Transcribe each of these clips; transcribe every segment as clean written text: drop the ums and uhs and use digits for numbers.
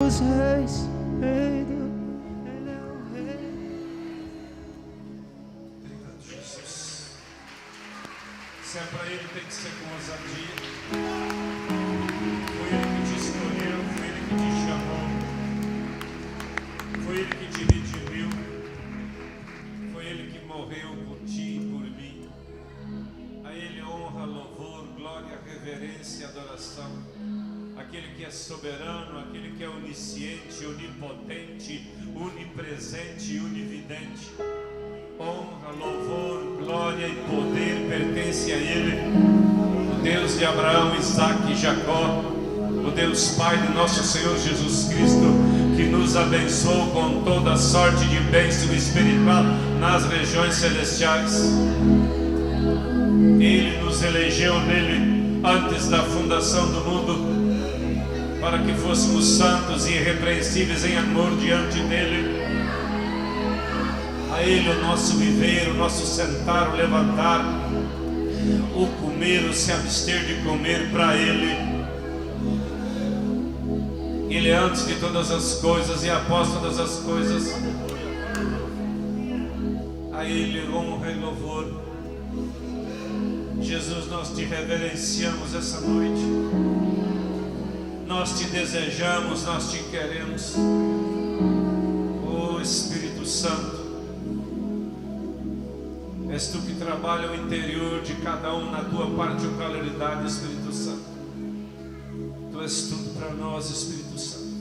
dos reis, Rei do... Ele é o Rei. Obrigado, Jesus. Se é para Ele, tem que ser com ousadia. Foi Ele que te escolheu, foi Ele que te chamou, foi Ele que te redimiu, foi Ele que morreu por ti e por mim. A Ele honra, louvor, glória, reverência e adoração. Aquele que é soberano, aquele que é onisciente, onipotente, onipresente e unividente. Honra, louvor, glória e poder pertence a Ele, o Deus de Abraão, Isaque e Jacó, o Deus Pai de nosso Senhor Jesus Cristo, que nos abençoou com toda sorte de bênção espiritual nas regiões celestiais. Ele nos elegeu nele antes da fundação do mundo, para que fôssemos santos e irrepreensíveis em amor diante dele. A Ele o nosso viver, o nosso sentar, o levantar, o comer, o se abster de comer, para Ele. Ele é antes de todas as coisas e após todas as coisas. A Ele honra e louvor. Jesus, nós te reverenciamos essa noite. Nós te desejamos, nós te queremos. Oh Espírito Santo, és tu que trabalha o interior de cada um na tua particularidade, Espírito Santo. Tu és tudo para nós, Espírito Santo.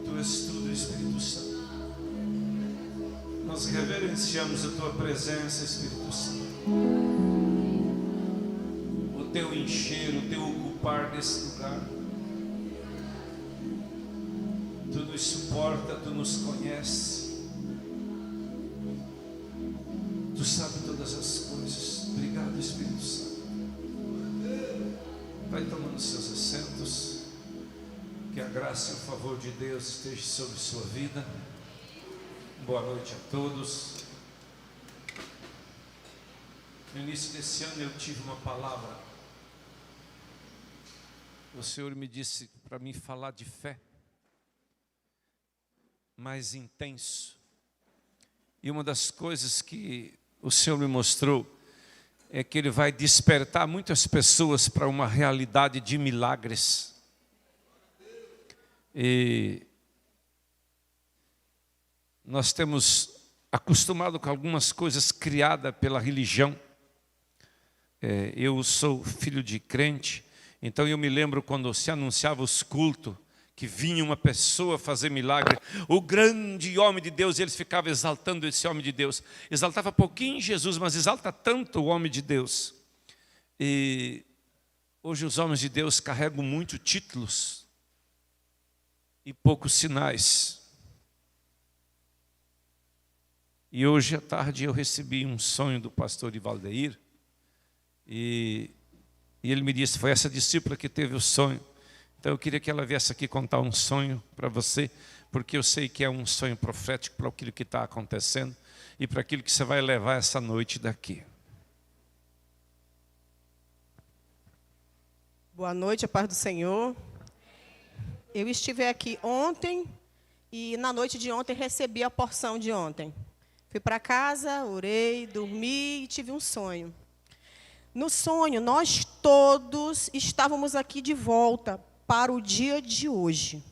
Tu és tudo, Espírito Santo. Nós reverenciamos a tua presença, Espírito Santo. O teu encher, o teu ocupar desse lugar. Tu nos suporta, tu nos conhece. Tu sabe todas as coisas. Obrigado, Espírito Santo. Vai tomando seus assentos. Que a graça e o favor de Deus esteja sobre sua vida. Boa noite a todos. No início desse ano eu tive uma palavra. O Senhor me disse para mim falar de fé mais intenso. E uma das coisas que o Senhor me mostrou é que Ele vai despertar muitas pessoas para uma realidade de milagres. E nós temos acostumado com algumas coisas criadas pela religião. Eu sou filho de crente, então eu me lembro quando se anunciava os cultos, que vinha uma pessoa fazer milagre, o grande homem de Deus, e eles ficavam exaltando esse homem de Deus. Exaltava pouquinho Jesus, mas exalta tanto o homem de Deus. E hoje os homens de Deus carregam muito títulos e poucos sinais. E hoje à tarde eu recebi um sonho do pastor Ivaldeir, e ele me disse, foi essa discípula que teve o sonho. Então eu queria que ela viesse aqui contar um sonho para você, porque eu sei que é um sonho profético para aquilo que está acontecendo e para aquilo que você vai levar essa noite daqui. Boa noite, a paz do Senhor. Eu estive aqui ontem e na noite de ontem recebi a porção de ontem. Fui para casa, orei, dormi e tive um sonho. No sonho, nós todos estávamos aqui de volta para o dia de hoje,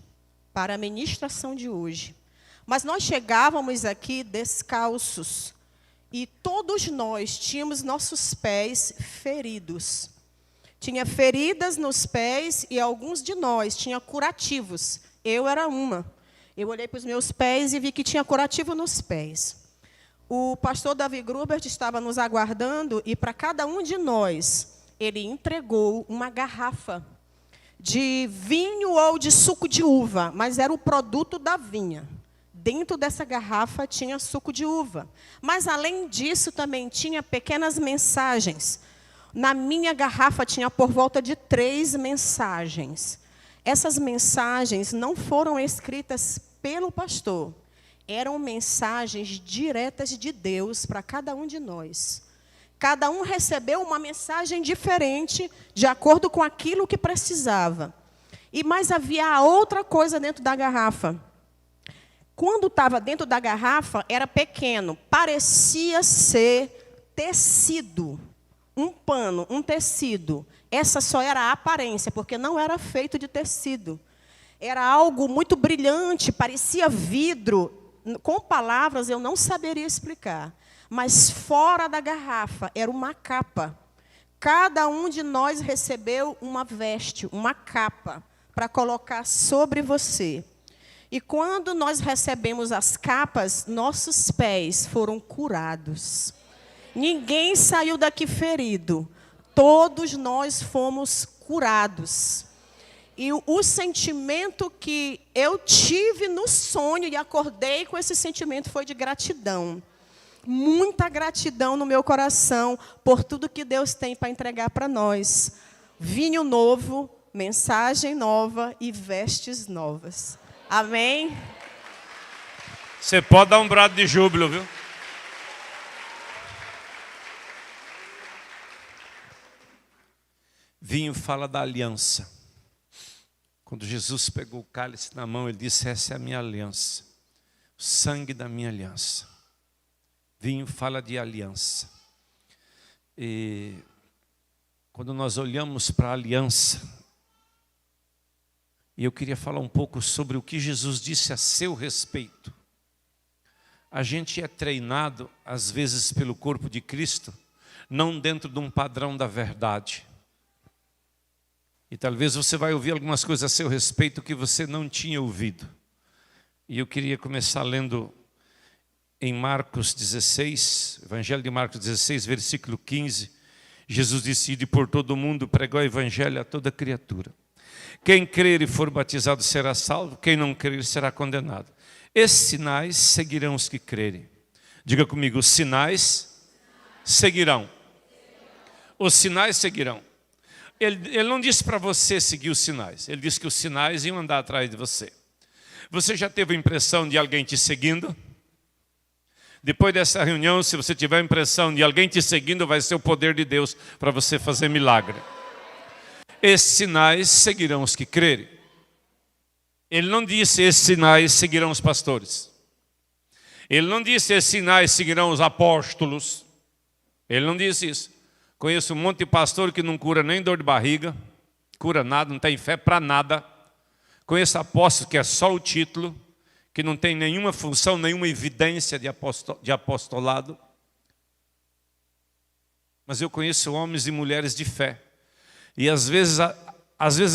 para a ministração de hoje. Mas nós chegávamos aqui descalços e todos nós tínhamos nossos pés feridos. Tinha feridas nos pés e alguns de nós tinham curativos. Eu era uma. Eu olhei para os meus pés e vi que tinha curativo nos pés. O pastor Davi Grubert estava nos aguardando e para cada um de nós, ele entregou uma garrafa de vinho ou de suco de uva, mas era o produto da vinha. Dentro dessa garrafa tinha suco de uva. Mas, além disso, também tinha pequenas mensagens. Na minha garrafa tinha por volta de 3 mensagens. Essas mensagens não foram escritas pelo pastor. Eram mensagens diretas de Deus para cada um de nós. Cada um recebeu uma mensagem diferente, de acordo com aquilo que precisava. Mas havia outra coisa dentro da garrafa. Quando estava dentro da garrafa, era pequeno, parecia ser tecido, um pano, um tecido. Essa só era a aparência, porque não era feito de tecido. Era algo muito brilhante, parecia vidro. Com palavras eu não saberia explicar. Mas fora da garrafa era uma capa. Cada um de nós recebeu uma veste, uma capa, para colocar sobre você. E quando nós recebemos as capas, nossos pés foram curados. Ninguém saiu daqui ferido. Todos nós fomos curados. E o sentimento que eu tive no sonho e acordei com esse sentimento foi de gratidão. Muita gratidão no meu coração por tudo que Deus tem para entregar para nós. Vinho novo, mensagem nova e vestes novas. Amém? Você pode dar um brado de júbilo, viu? Vinho fala da aliança. Quando Jesus pegou o cálice na mão, ele disse: essa é a minha aliança, o sangue da minha aliança. Vinho fala de aliança. E quando nós olhamos para a aliança, e eu queria falar um pouco sobre o que Jesus disse a seu respeito. A gente é treinado, às vezes, pelo corpo de Cristo, não dentro de um padrão da verdade. E talvez você vai ouvir algumas coisas a seu respeito que você não tinha ouvido. E eu queria começar lendo em Marcos 16, Evangelho de Marcos 16, versículo 15. Jesus disse: ide por todo o mundo, pregar o Evangelho a toda criatura. Quem crer e for batizado será salvo, quem não crer será condenado. Esses sinais seguirão os que crerem. Diga comigo: os sinais seguirão. Os sinais seguirão. Ele não disse para você seguir os sinais. Ele disse que os sinais iam andar atrás de você. Você já teve a impressão de alguém te seguindo? Depois dessa reunião, se você tiver a impressão de alguém te seguindo, vai ser o poder de Deus para você fazer milagre. Esses sinais seguirão os que crerem. Ele não disse: esses sinais seguirão os pastores. Ele não disse: esses sinais seguirão os apóstolos. Ele não disse isso. Conheço um monte de pastor que não cura nem dor de barriga, cura nada, não tem fé para nada. Conheço apóstolo que é só o título, que não tem nenhuma função, nenhuma evidência de apostolado. Mas eu conheço homens e mulheres de fé. E às vezes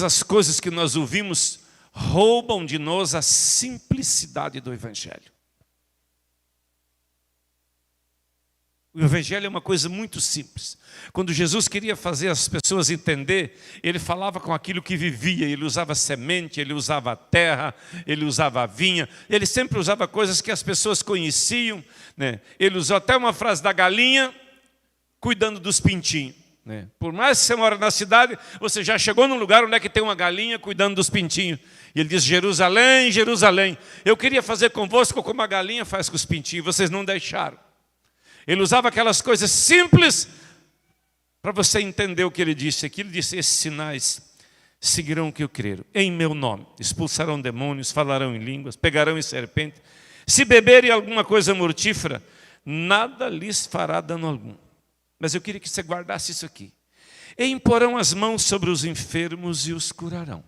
as coisas que nós ouvimos roubam de nós a simplicidade do Evangelho. O Evangelho é uma coisa muito simples. Quando Jesus queria fazer as pessoas entender, ele falava com aquilo que vivia. Ele usava semente, ele usava terra, ele usava vinha. Ele sempre usava coisas que as pessoas conheciam, né? Ele usou até uma frase da galinha cuidando dos pintinhos, né? Por mais que você mora na cidade, você já chegou num lugar onde é que tem uma galinha cuidando dos pintinhos. E ele diz: Jerusalém, Jerusalém, eu queria fazer convosco como a galinha faz com os pintinhos, vocês não deixaram. Ele usava aquelas coisas simples para você entender o que ele disse aqui. Ele disse: esses sinais seguirão o que eu creram. Em meu nome expulsarão demônios, falarão em línguas, pegarão em serpente. Se beberem alguma coisa mortífera, nada lhes fará dano algum. Mas eu queria que você guardasse isso aqui. E imporão as mãos sobre os enfermos e os curarão.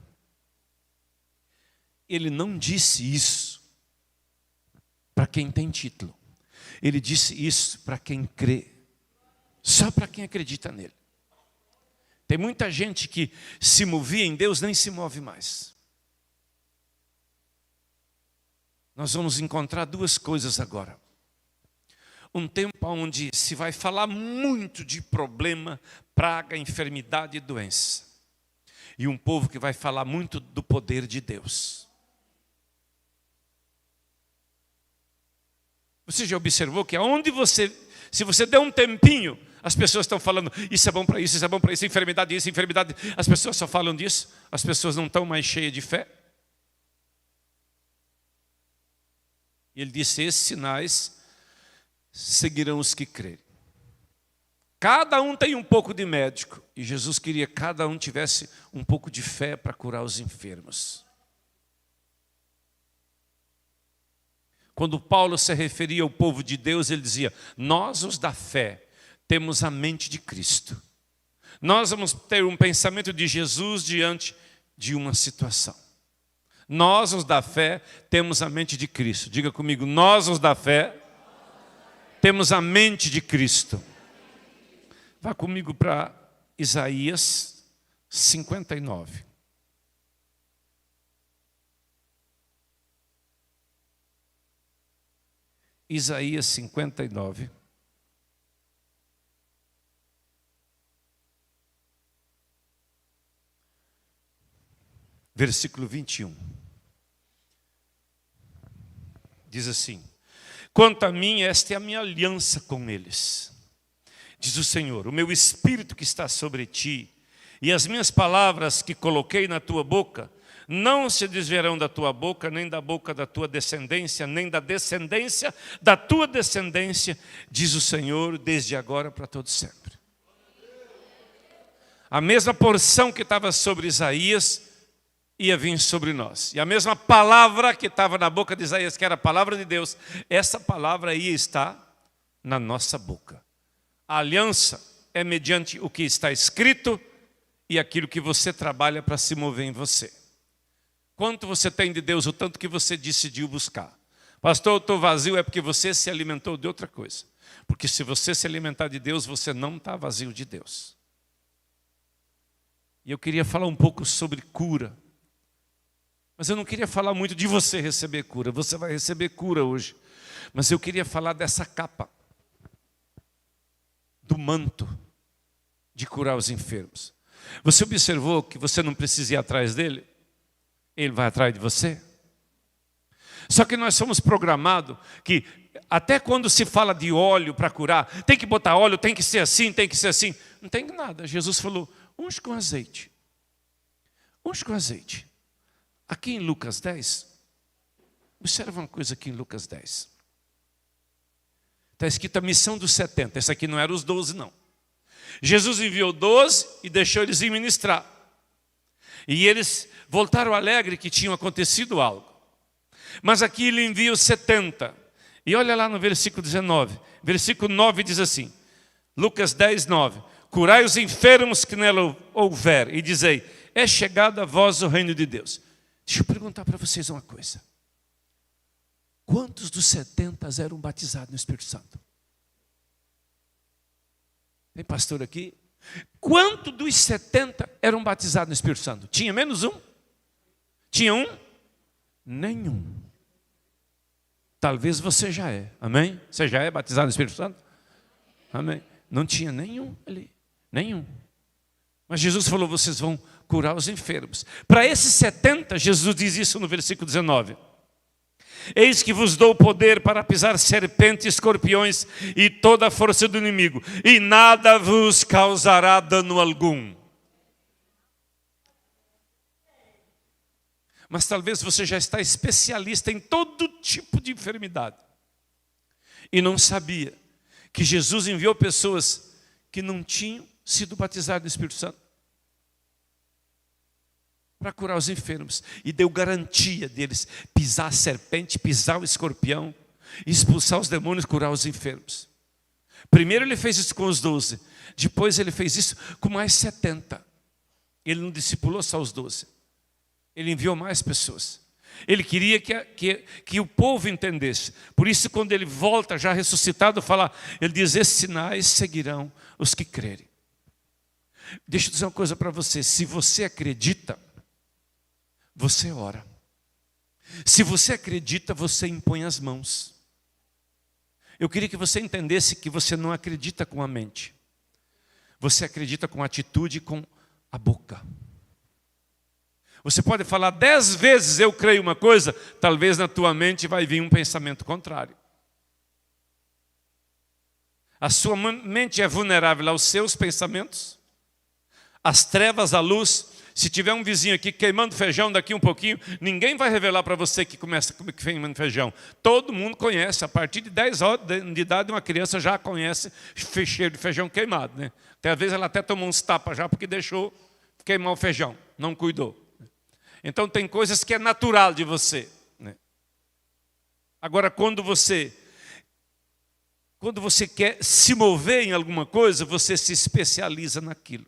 Ele não disse isso para quem tem título. Ele disse isso para quem crê. Só para quem acredita nele. Tem muita gente que se movia em Deus, nem se move mais. Nós vamos encontrar duas coisas agora. Um tempo onde se vai falar muito de problema, praga, enfermidade e doença. E um povo que vai falar muito do poder de Deus. Você já observou que aonde se você der um tempinho, as pessoas estão falando: isso é bom para isso, isso é bom para isso, enfermidade, isso, enfermidade. As pessoas só falam disso, as pessoas não estão mais cheias de fé. E ele disse: esses sinais seguirão os que crerem. Cada um tem um pouco de médico. E Jesus queria que cada um tivesse um pouco de fé para curar os enfermos. Quando Paulo se referia ao povo de Deus, ele dizia: nós, os da fé, temos a mente de Cristo. Nós vamos ter um pensamento de Jesus diante de uma situação. Nós, os da fé, temos a mente de Cristo. Diga comigo: nós, os da fé, temos a mente de Cristo. Vá comigo para Isaías 59. Isaías 59. Versículo 21. Diz assim: quanto a mim, esta é a minha aliança com eles. Diz o Senhor: o meu espírito que está sobre ti e as minhas palavras que coloquei na tua boca não se desviarão da tua boca, nem da boca da tua descendência, nem da descendência da tua descendência, diz o Senhor, desde agora para todo sempre. A mesma porção que estava sobre Isaías ia vir sobre nós. E a mesma palavra que estava na boca de Isaías, que era a palavra de Deus, essa palavra ia estar na nossa boca. A aliança é mediante o que está escrito e aquilo que você trabalha para se mover em você. Quanto você tem de Deus, o tanto que você decidiu buscar. Pastor, eu estou vazio, é porque você se alimentou de outra coisa. Porque se você se alimentar de Deus, você não está vazio de Deus. E eu queria falar um pouco sobre cura. Mas eu não queria falar muito de você receber cura. Você vai receber cura hoje. Mas eu queria falar dessa capa. Do manto de curar os enfermos. Você observou que você não precisa ir atrás dele? Ele vai atrás de você? Só que nós somos programados que até quando se fala de óleo para curar, tem que botar óleo, tem que ser assim, tem que ser assim. Não tem nada. Jesus falou: unge com azeite. Unge com azeite. Aqui em Lucas 10, observa uma coisa aqui em Lucas 10. Está escrito a missão dos 70. Essa aqui não era os 12, não. Jesus enviou 12 e deixou eles ir ministrar. E eles voltaram alegres que tinha acontecido algo. Mas aqui ele envia os 70. E olha lá no versículo 19. Versículo 9 diz assim. Lucas 10, 9. Curai os enfermos que nela houver. E dizei: é chegado a vós o reino de Deus. Deixa eu perguntar para vocês uma coisa. Quantos dos 70 eram batizados no Espírito Santo? Tem pastor aqui? Quantos dos 70 eram batizados no Espírito Santo? Tinha menos um? Tinha um? Nenhum. Talvez você já é. Amém? Você já é batizado no Espírito Santo? Amém? Não tinha nenhum ali. Nenhum. Mas Jesus falou: vocês vão curar os enfermos. Para esses 70, Jesus diz isso no versículo 19. Eis que vos dou poder para pisar serpentes, escorpiões e toda a força do inimigo, e nada vos causará dano algum. Mas talvez você já está especialista em todo tipo de enfermidade e não sabia que Jesus enviou pessoas que não tinham sido batizadas no Espírito Santo para curar os enfermos, e deu garantia deles pisar a serpente, pisar o escorpião, expulsar os demônios, curar os enfermos. Primeiro ele fez isso com os 12, depois ele fez isso com mais 70. Ele não discipulou só os 12, ele enviou mais pessoas. Ele queria que o povo entendesse. Por isso, quando ele volta já ressuscitado, ele diz: esses sinais seguirão os que crerem. Deixa eu dizer uma coisa para você: se você acredita, você ora. Se você acredita, você impõe as mãos. Eu queria que você entendesse que você não acredita com a mente. Você acredita com a atitude e com a boca. Você pode falar 10 vezes eu creio uma coisa, talvez na tua mente vai vir um pensamento contrário. A sua mente é vulnerável aos seus pensamentos, às trevas, à luz, Se tiver um vizinho aqui queimando feijão daqui um pouquinho, ninguém vai revelar para você que começa queimando feijão. Todo mundo conhece. A partir de 10 horas de idade, uma criança já conhece cheiro de feijão queimado, né? Até às vezes ela até tomou uns tapas já porque deixou queimar o feijão, não cuidou. Então tem coisas que é natural de você, né? Agora, quando você quer se mover em alguma coisa, você se especializa naquilo.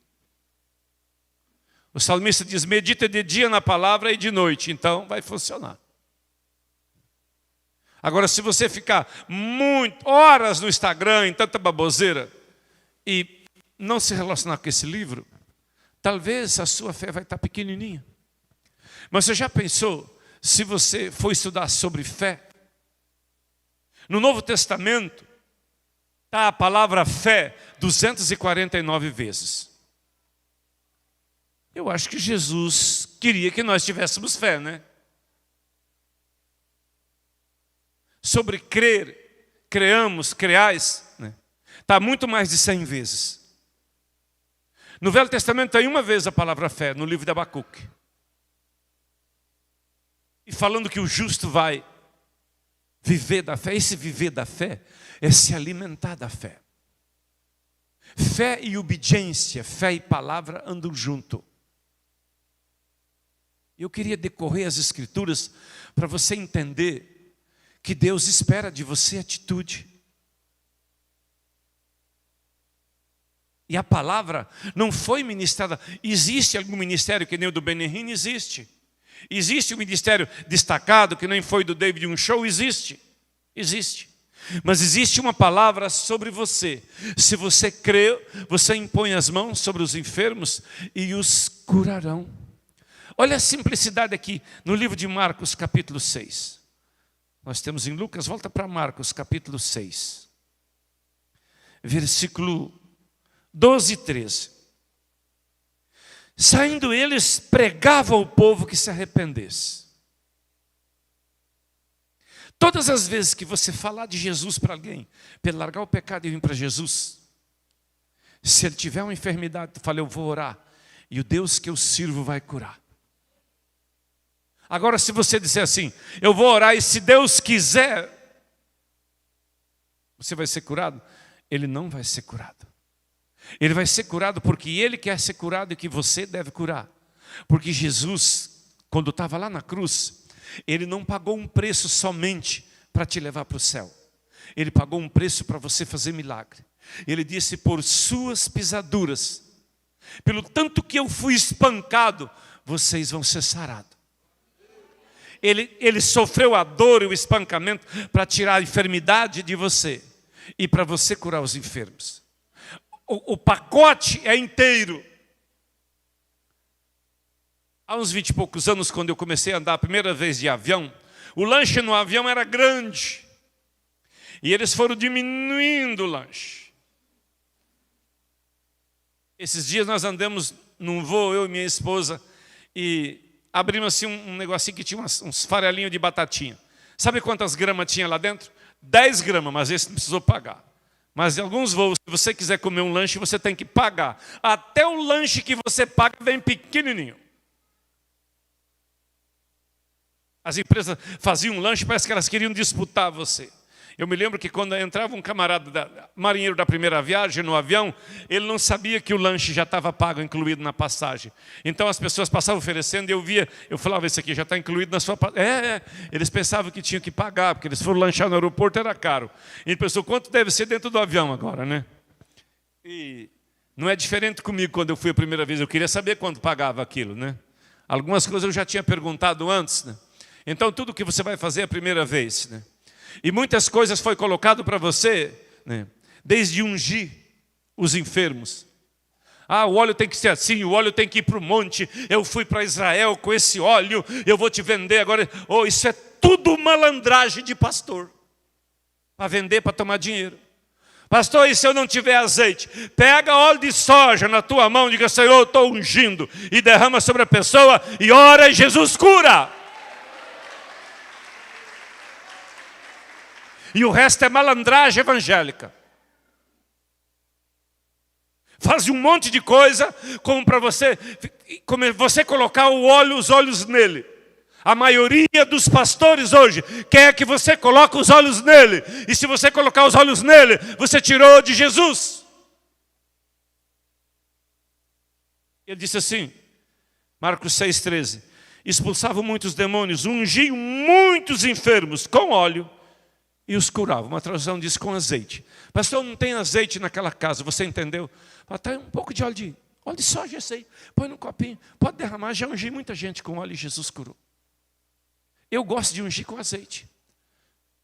O salmista diz, medita de dia na palavra e de noite, então vai funcionar. Agora, se você ficar horas no Instagram, em tanta baboseira, e não se relacionar com esse livro, talvez a sua fé vai estar pequenininha. Mas você já pensou, se você for estudar sobre fé, no Novo Testamento, está a palavra fé 249 vezes. Eu acho que Jesus queria que nós tivéssemos fé, né? Sobre crer, creamos, creais, né? Está muito mais de 100 vezes. No Velho Testamento tem uma vez a palavra fé, no livro de Abacuque. E falando que o justo vai viver da fé. Esse viver da fé é se alimentar da fé. Fé e obediência, fé e palavra andam junto. Eu queria decorrer as Escrituras para você entender que Deus espera de você atitude. E a palavra não foi ministrada. Existe algum ministério que nem o do Benihim? Existe. Existe um ministério destacado que nem foi do David um show? Existe. Existe. Mas existe uma palavra sobre você. Se você crê, você impõe as mãos sobre os enfermos e os curarão. Olha a simplicidade aqui no livro de Marcos, capítulo 6. Nós temos em Lucas, volta para Marcos, capítulo 6. Versículo 12 e 13. Saindo eles, pregavam ao povo que se arrependesse. Todas as vezes que você falar de Jesus para alguém, para ele largar o pecado e vir para Jesus, se ele tiver uma enfermidade, tu fala, eu vou orar, e o Deus que eu sirvo vai curar. Agora, se você disser assim, eu vou orar e se Deus quiser, você vai ser curado? Ele não vai ser curado. Ele vai ser curado porque Ele quer ser curado e que você deve curar. Porque Jesus, quando estava lá na cruz, Ele não pagou um preço somente para te levar para o céu. Ele pagou um preço para você fazer milagre. Ele disse, por suas pisaduras, pelo tanto que eu fui espancado, vocês vão ser sarados. Ele sofreu a dor e o espancamento para tirar a enfermidade de você e para você curar os enfermos. O pacote é inteiro. Há uns 20 e poucos anos, quando eu comecei a andar a primeira vez de avião, o lanche no avião era grande. E eles foram diminuindo o lanche. Esses dias nós andamos num voo, eu e minha esposa, e abrimos assim um negocinho que tinha uns farelinhos de batatinha. Sabe quantas gramas tinha lá dentro? 10 gramas, mas esse não precisou pagar. Mas em alguns voos, se você quiser comer um lanche, você tem que pagar. Até o lanche que você paga vem pequenininho. As empresas faziam um lanche, parece que elas queriam disputar você. Eu me lembro que quando entrava um camarada marinheiro da primeira viagem no avião, ele não sabia que o lanche já estava pago, incluído na passagem. Então as pessoas passavam oferecendo e eu falava, isso aqui já está incluído na sua passagem. Eles pensavam que tinham que pagar, porque eles foram lanchar no aeroporto, era caro. E ele pensou, quanto deve ser dentro do avião agora, né? E não é diferente comigo quando eu fui a primeira vez, eu queria saber quanto pagava aquilo, né? Algumas coisas eu já tinha perguntado antes, né? Então tudo que você vai fazer é a primeira vez, né? E muitas coisas foi colocado para você, né? Desde ungir os enfermos. O óleo tem que ser assim, o óleo tem que ir para o monte. Eu fui para Israel com esse óleo, eu vou te vender agora. Isso é tudo malandragem de pastor. Para vender, para tomar dinheiro. Pastor, e se eu não tiver azeite? Pega óleo de soja na tua mão, diga, Senhor, eu estou ungindo. E derrama sobre a pessoa e ora e Jesus cura. E o resto é malandragem evangélica. faz um monte de coisa, como você colocar os olhos nele. A maioria dos pastores hoje quer que você coloque os olhos nele. E se você colocar os olhos nele, você tirou de Jesus. Ele disse assim, Marcos 6,13. Expulsavam muitos demônios, ungiam muitos enfermos com óleo e os curavam. Uma tradução diz com azeite. Pastor, não tem azeite naquela casa, você entendeu? Tem um pouco de óleo de soja, esse aí. Põe num copinho, pode derramar. Já ungi muita gente com óleo e Jesus curou. Eu gosto de ungir com azeite.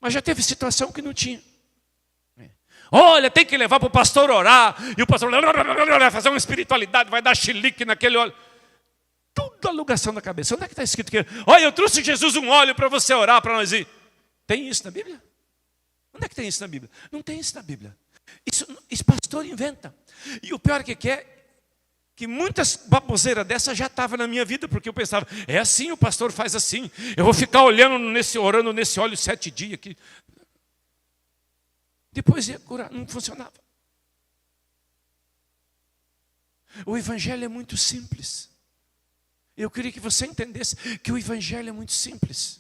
Mas já teve situação que não tinha. Olha, tem que levar para o pastor orar. E o pastor vai fazer uma espiritualidade, vai dar chilique naquele óleo. Tudo alugação da cabeça. Onde é que está escrito que... Olha, eu trouxe Jesus um óleo para você orar, para nós ir. Tem isso na Bíblia? Onde é que tem isso na Bíblia? Não tem isso na Bíblia. Isso pastor inventa. E o pior que é que muitas baboseiras dessas já estavam na minha vida, porque eu pensava, é assim, o pastor faz assim. Eu vou ficar orando nesse óleo 7 dias aqui. Depois ia curar, não funcionava. O evangelho é muito simples. Eu queria que você entendesse que o evangelho é muito simples.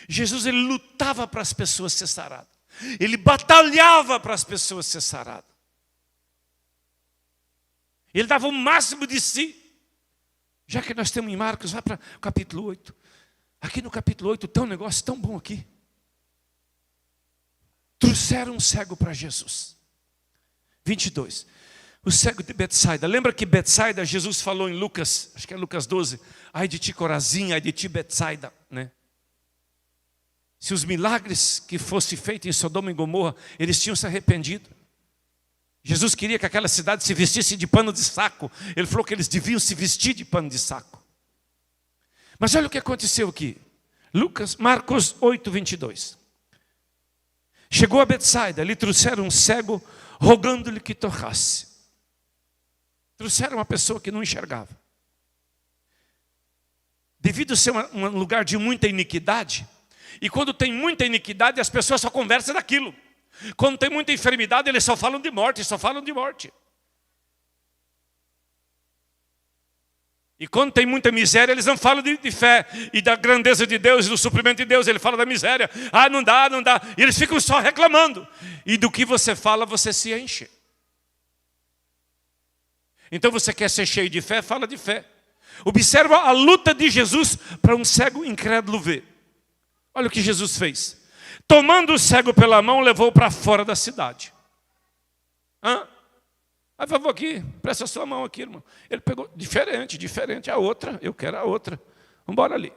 Jesus, ele lutava para as pessoas ser saradas. Ele batalhava para as pessoas ser saradas. Ele dava o máximo de si. Já que nós temos em Marcos, vai para o capítulo 8. Aqui no capítulo 8 tem um negócio tão bom aqui. Trouxeram um cego para Jesus. 22. O cego de Betsaida. Lembra que Betsaida, Jesus falou em Lucas, acho que é Lucas 12. Ai de ti Corazim, ai de ti Betsaida, né? Se os milagres que fossem feitos em Sodoma e Gomorra, eles tinham se arrependido. Jesus queria que aquela cidade se vestisse de pano de saco. Ele falou que eles deviam se vestir de pano de saco. Mas olha o que aconteceu aqui. Marcos 8, 22. Chegou a Betsaida, lhe trouxeram um cego, rogando-lhe que tocasse. Trouxeram uma pessoa que não enxergava. Devido a ser um lugar de muita iniquidade, e quando tem muita iniquidade, as pessoas só conversam daquilo. Quando tem muita enfermidade, eles só falam de morte, só falam de morte. E quando tem muita miséria, eles não falam de fé e da grandeza de Deus e do suprimento de Deus. Ele fala da miséria. Ah, não dá, não dá. E eles ficam só reclamando. E do que você fala, você se enche. Então você quer ser cheio de fé? Fala de fé. Observa a luta de Jesus para um cego incrédulo ver. Olha o que Jesus fez. Tomando o cego pela mão, levou para fora da cidade. Por favor, aqui, presta a sua mão aqui, irmão. Ele pegou, diferente, a outra, eu quero a outra. Vamos embora ali.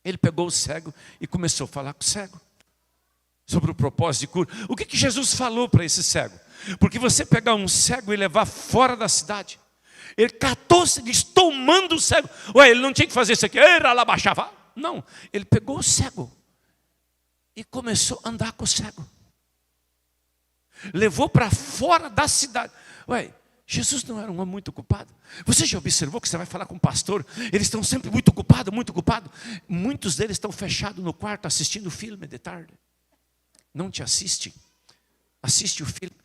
Ele pegou o cego e começou a falar com o cego. Sobre o propósito de cura. O que Jesus falou para esse cego? Porque você pegar um cego e levar fora da cidade. Ele catou-se, diz, tomando o cego. Ué, ele não tinha que fazer isso aqui. Não, ele pegou o cego. E começou a andar com o cego. Levou para fora da cidade. Ué, Jesus não era um homem muito ocupado? Você já observou que você vai falar com um pastor? Eles estão sempre muito ocupados, muito ocupados. Muitos deles estão fechados no quarto assistindo filme de tarde. Não te assiste. Assiste o filme.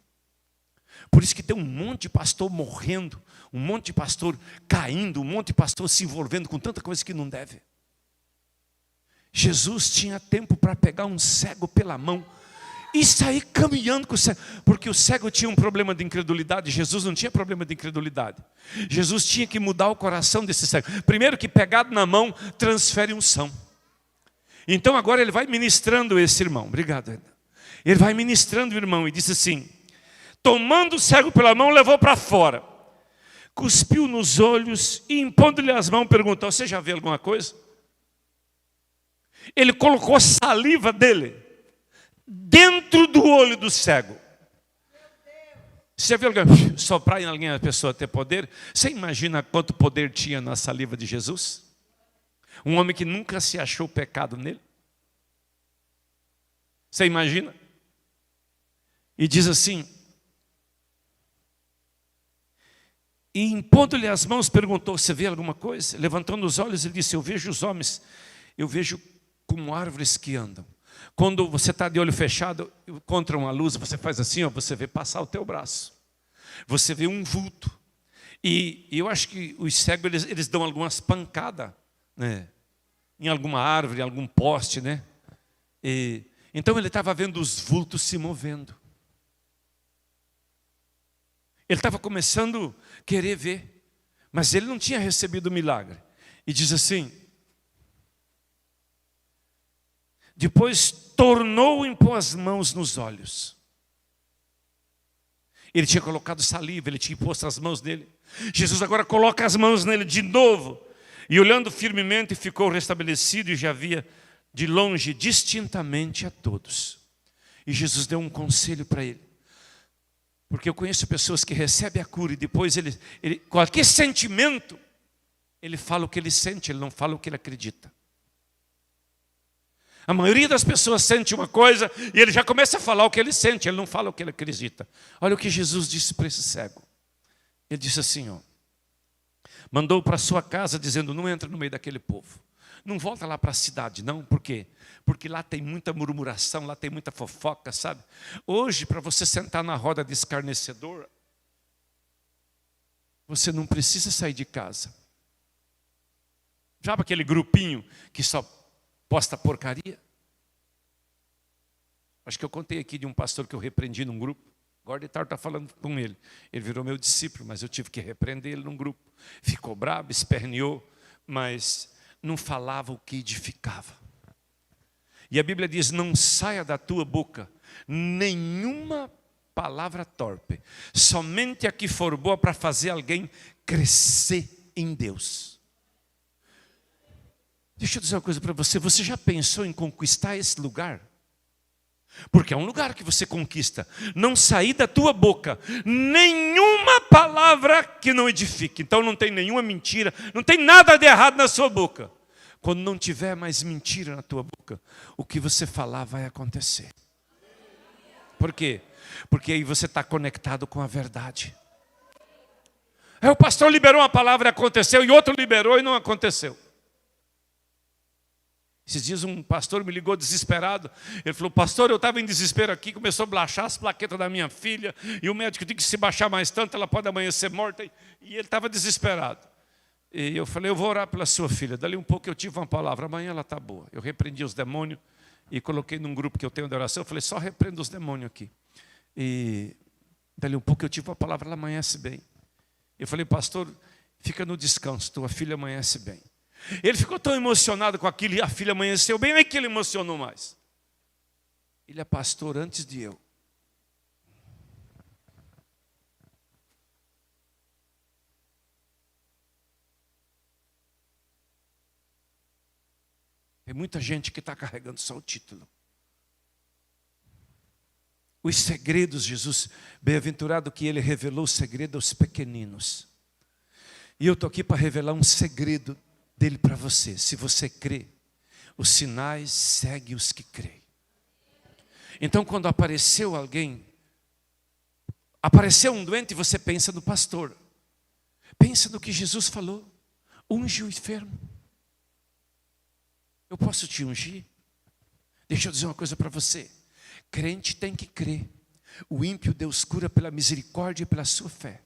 Por isso que tem um monte de pastor morrendo, um monte de pastor caindo, um monte de pastor se envolvendo com tanta coisa que não deve. Jesus tinha tempo para pegar um cego pela mão e sair caminhando com o cego. Porque o cego tinha um problema de incredulidade. Jesus não tinha problema de incredulidade. Jesus tinha que mudar o coração desse cego. Primeiro que pegado na mão, transfere unção. Então agora ele vai ministrando esse irmão. Obrigado, Eda. Ele vai ministrando o irmão e disse assim, tomando o cego pela mão, levou para fora. Cuspiu nos olhos e impondo-lhe as mãos, perguntou, você já viu alguma coisa? Ele colocou a saliva dele dentro do olho do cego. Você já viu alguém soprar em alguém, a pessoa ter poder? Você imagina quanto poder tinha na saliva de Jesus? Um homem que nunca se achou pecado nele. Você imagina? E diz assim, e impondo-lhe as mãos, perguntou, você vê alguma coisa? Levantando os olhos, ele disse, eu vejo os homens, eu vejo como árvores que andam. Quando você está de olho fechado, contra uma luz, você faz assim, ó, você vê passar o teu braço. você vê um vulto. E eu acho que os cegos, eles dão algumas pancadas, né? Em alguma árvore, em algum poste, né? Então ele estava vendo os vultos se movendo. Ele estava começando a querer ver, mas ele não tinha recebido o milagre. E diz assim: depois tornou a impor as mãos nos olhos. Ele tinha colocado saliva, ele tinha posto as mãos nele. Jesus agora coloca as mãos nele de novo. E olhando firmemente, ficou restabelecido e já via de longe, distintamente a todos. E Jesus deu um conselho para ele. Porque eu conheço pessoas que recebem a cura e depois qualquer sentimento, ele fala o que ele sente, ele não fala o que ele acredita. A maioria das pessoas sente uma coisa e ele já começa a falar o que ele sente, ele não fala o que ele acredita. Olha o que Jesus disse para esse cego. Ele disse assim, ó, mandou para sua casa dizendo: não entra no meio daquele povo. Não volta lá para a cidade, não. Por quê? Porque lá tem muita murmuração, lá tem muita fofoca, sabe? Hoje, para você sentar na roda de escarnecedor, você não precisa sair de casa. Sabe aquele grupinho que só posta porcaria? Acho que eu contei aqui de um pastor que eu repreendi num grupo. Agora de tarde está falando com ele. Ele virou meu discípulo, mas eu tive que repreender ele num grupo. Ficou bravo, esperneou, mas não falava o que edificava. E a Bíblia diz: não saia da tua boca nenhuma palavra torpe, somente a que for boa para fazer alguém crescer em Deus. Deixa eu dizer uma coisa para você. Você já pensou em conquistar esse lugar? Porque é um lugar que você conquista. Não sair da tua boca nenhuma palavra que não edifique. Então não tem nenhuma mentira, não tem nada de errado na sua boca. Quando não tiver mais mentira na tua boca, o que você falar vai acontecer. Por quê? Porque aí você está conectado com a verdade. Aí o pastor liberou uma palavra e aconteceu, e outro liberou e não aconteceu. Esses dias um pastor me ligou desesperado. Ele falou: pastor, eu estava em desespero aqui, começou a baixar as plaquetas da minha filha, e o médico disse que se baixar mais tanto, ela pode amanhã ser morta, e ele estava desesperado. E eu falei: eu vou orar pela sua filha. Dali um pouco eu tive uma palavra: amanhã ela está boa. Eu repreendi os demônios e coloquei num grupo que eu tenho de oração. Eu falei: só repreenda os demônios aqui. E dali um pouco eu tive uma palavra: ela amanhece bem. Eu falei: pastor, fica no descanso, tua filha amanhece bem. Ele ficou tão emocionado com aquilo, e a filha amanheceu bem, não é que ele emocionou mais. Ele é pastor antes de eu. Tem muita gente que está carregando só o título. Os segredos, Jesus, bem-aventurado que ele revelou o segredo aos pequeninos. E eu estou aqui para revelar um segredo dele para você. Se você crê, os sinais seguem os que creem. Então quando apareceu alguém, apareceu um doente, você pensa no pastor. Pensa no que Jesus falou: unge o enfermo. Eu posso te ungir? Deixa eu dizer uma coisa para você. Crente tem que crer. O ímpio Deus cura pela misericórdia e pela sua fé.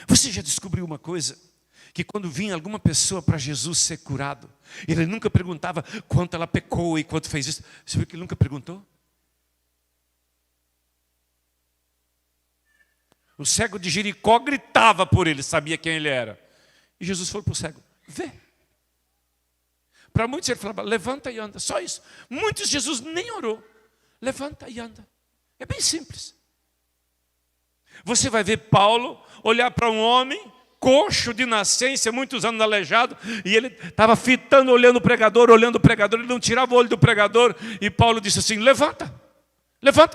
Você já descobriu uma coisa? Que quando vinha alguma pessoa para Jesus ser curado, ele nunca perguntava quanto ela pecou e quanto fez isso. Você viu que ele nunca perguntou? O cego de Jericó gritava por ele, sabia quem ele era. E Jesus falou para o cego: vê. Para muitos ele falava: levanta e anda, só isso. Muitos Jesus nem orou. Levanta e anda. É bem simples. Você vai ver Paulo olhar para um homem coxo de nascença, muitos anos aleijado, e ele estava fitando, olhando o pregador, ele não tirava o olho do pregador, e Paulo disse assim: levanta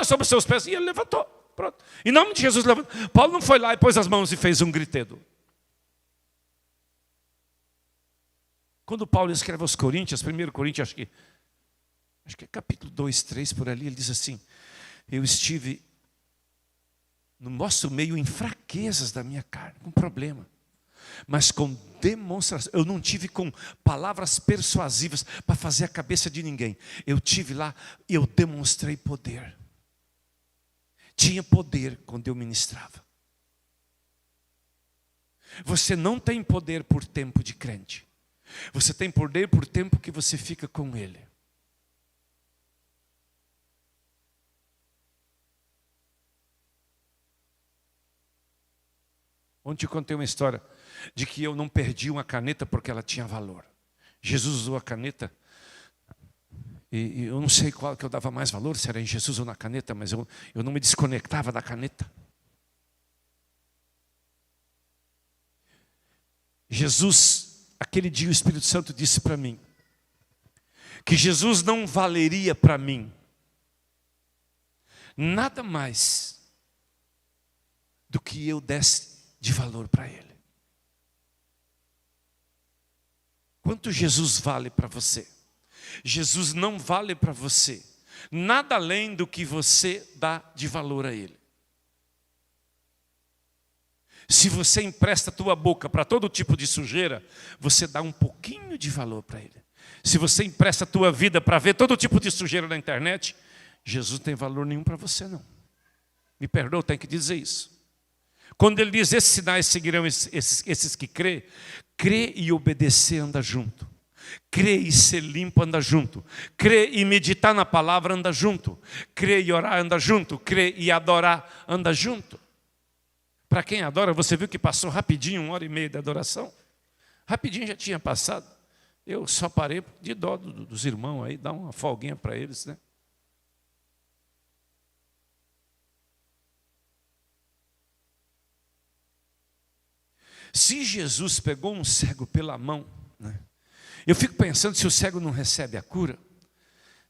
sobre os seus pés. E ele levantou, pronto. Em nome de Jesus, levanta. Paulo não foi lá e pôs as mãos e fez um gritedo. Quando Paulo escreve aos Coríntios, 1 Coríntios, acho que é capítulo 2, 3, por ali, ele diz assim: eu estive no nosso meio em fraquezas da minha carne, um problema. mas com demonstração. Eu não tive com palavras persuasivas para fazer a cabeça de ninguém. Eu tive lá e eu demonstrei poder. Tinha poder quando eu ministrava. Você não tem poder por tempo de crente. Você tem poder por tempo que você fica com Ele. Ontem eu contei uma história de que eu não perdi uma caneta porque ela tinha valor. Jesus usou a caneta e eu não sei qual que eu dava mais valor, se era em Jesus ou na caneta, mas eu não me desconectava da caneta. Jesus, aquele dia o Espírito Santo disse para mim que Jesus não valeria para mim nada mais do que eu desse de valor para Ele. Quanto Jesus vale para você? Jesus não vale para você nada além do que você dá de valor a Ele. Se você empresta a tua boca para todo tipo de sujeira, você dá um pouquinho de valor para Ele. Se você empresta a tua vida para ver todo tipo de sujeira na internet, Jesus não tem valor nenhum para você não. Me perdoa, eu tenho que dizer isso. Quando Ele diz, esses sinais seguirão esses que crê e obedecer anda junto. Crer e ser limpo anda junto. Crer e meditar na palavra anda junto. Crer e orar anda junto. Crer e adorar anda junto. Para quem adora, você viu que passou rapidinho 1h30 de adoração? Rapidinho já tinha passado. Eu só parei de dó dos irmãos aí, dar uma folguinha para eles, né? Se Jesus pegou um cego pela mão, né? Eu fico pensando se o cego não recebe a cura.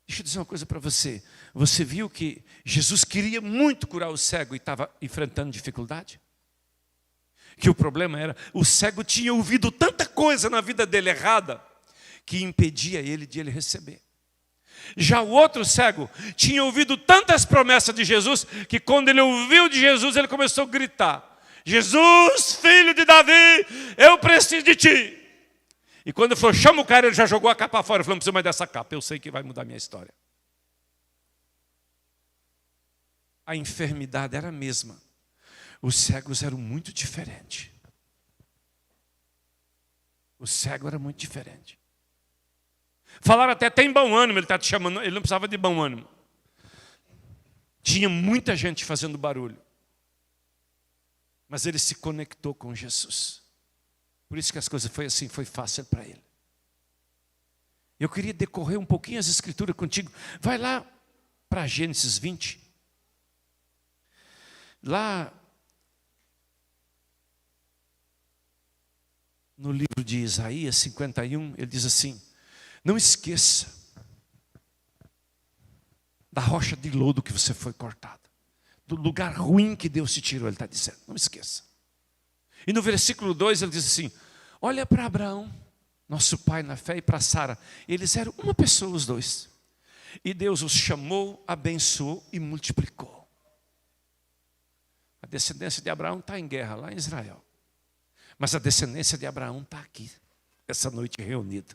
Deixa eu dizer uma coisa para você. Você viu que Jesus queria muito curar o cego e estava enfrentando dificuldade? Que o problema era, o cego tinha ouvido tanta coisa na vida dele errada, que impedia ele de ele receber. Já o outro cego tinha ouvido tantas promessas de Jesus, que quando ele ouviu de Jesus, ele começou a gritar: Jesus, filho de Davi, eu preciso de ti. E quando ele falou, chama o cara, ele já jogou a capa fora. Ele falou, não precisa mais dessa capa, eu sei que vai mudar a minha história. A enfermidade era a mesma. Os cegos eram muito diferentes. O cego era muito diferente. Falaram até, tem bom ânimo, ele está te chamando, ele não precisava de bom ânimo. Tinha muita gente fazendo barulho. Mas ele se conectou com Jesus. Por isso que as coisas foi assim, foi fácil para ele. Eu queria decorrer um pouquinho as escrituras contigo. Vai lá para Gênesis 20. Lá no livro de Isaías 51, ele diz assim: não esqueça da rocha de lodo que você foi cortado, do lugar ruim que Deus te tirou, ele está dizendo, não esqueça. E no versículo 2 ele diz assim: olha para Abraão, nosso pai na fé, e para Sara, eles eram uma pessoa os dois, e Deus os chamou, abençoou e multiplicou. A descendência de Abraão está em guerra lá em Israel, mas a descendência de Abraão está aqui, essa noite reunida.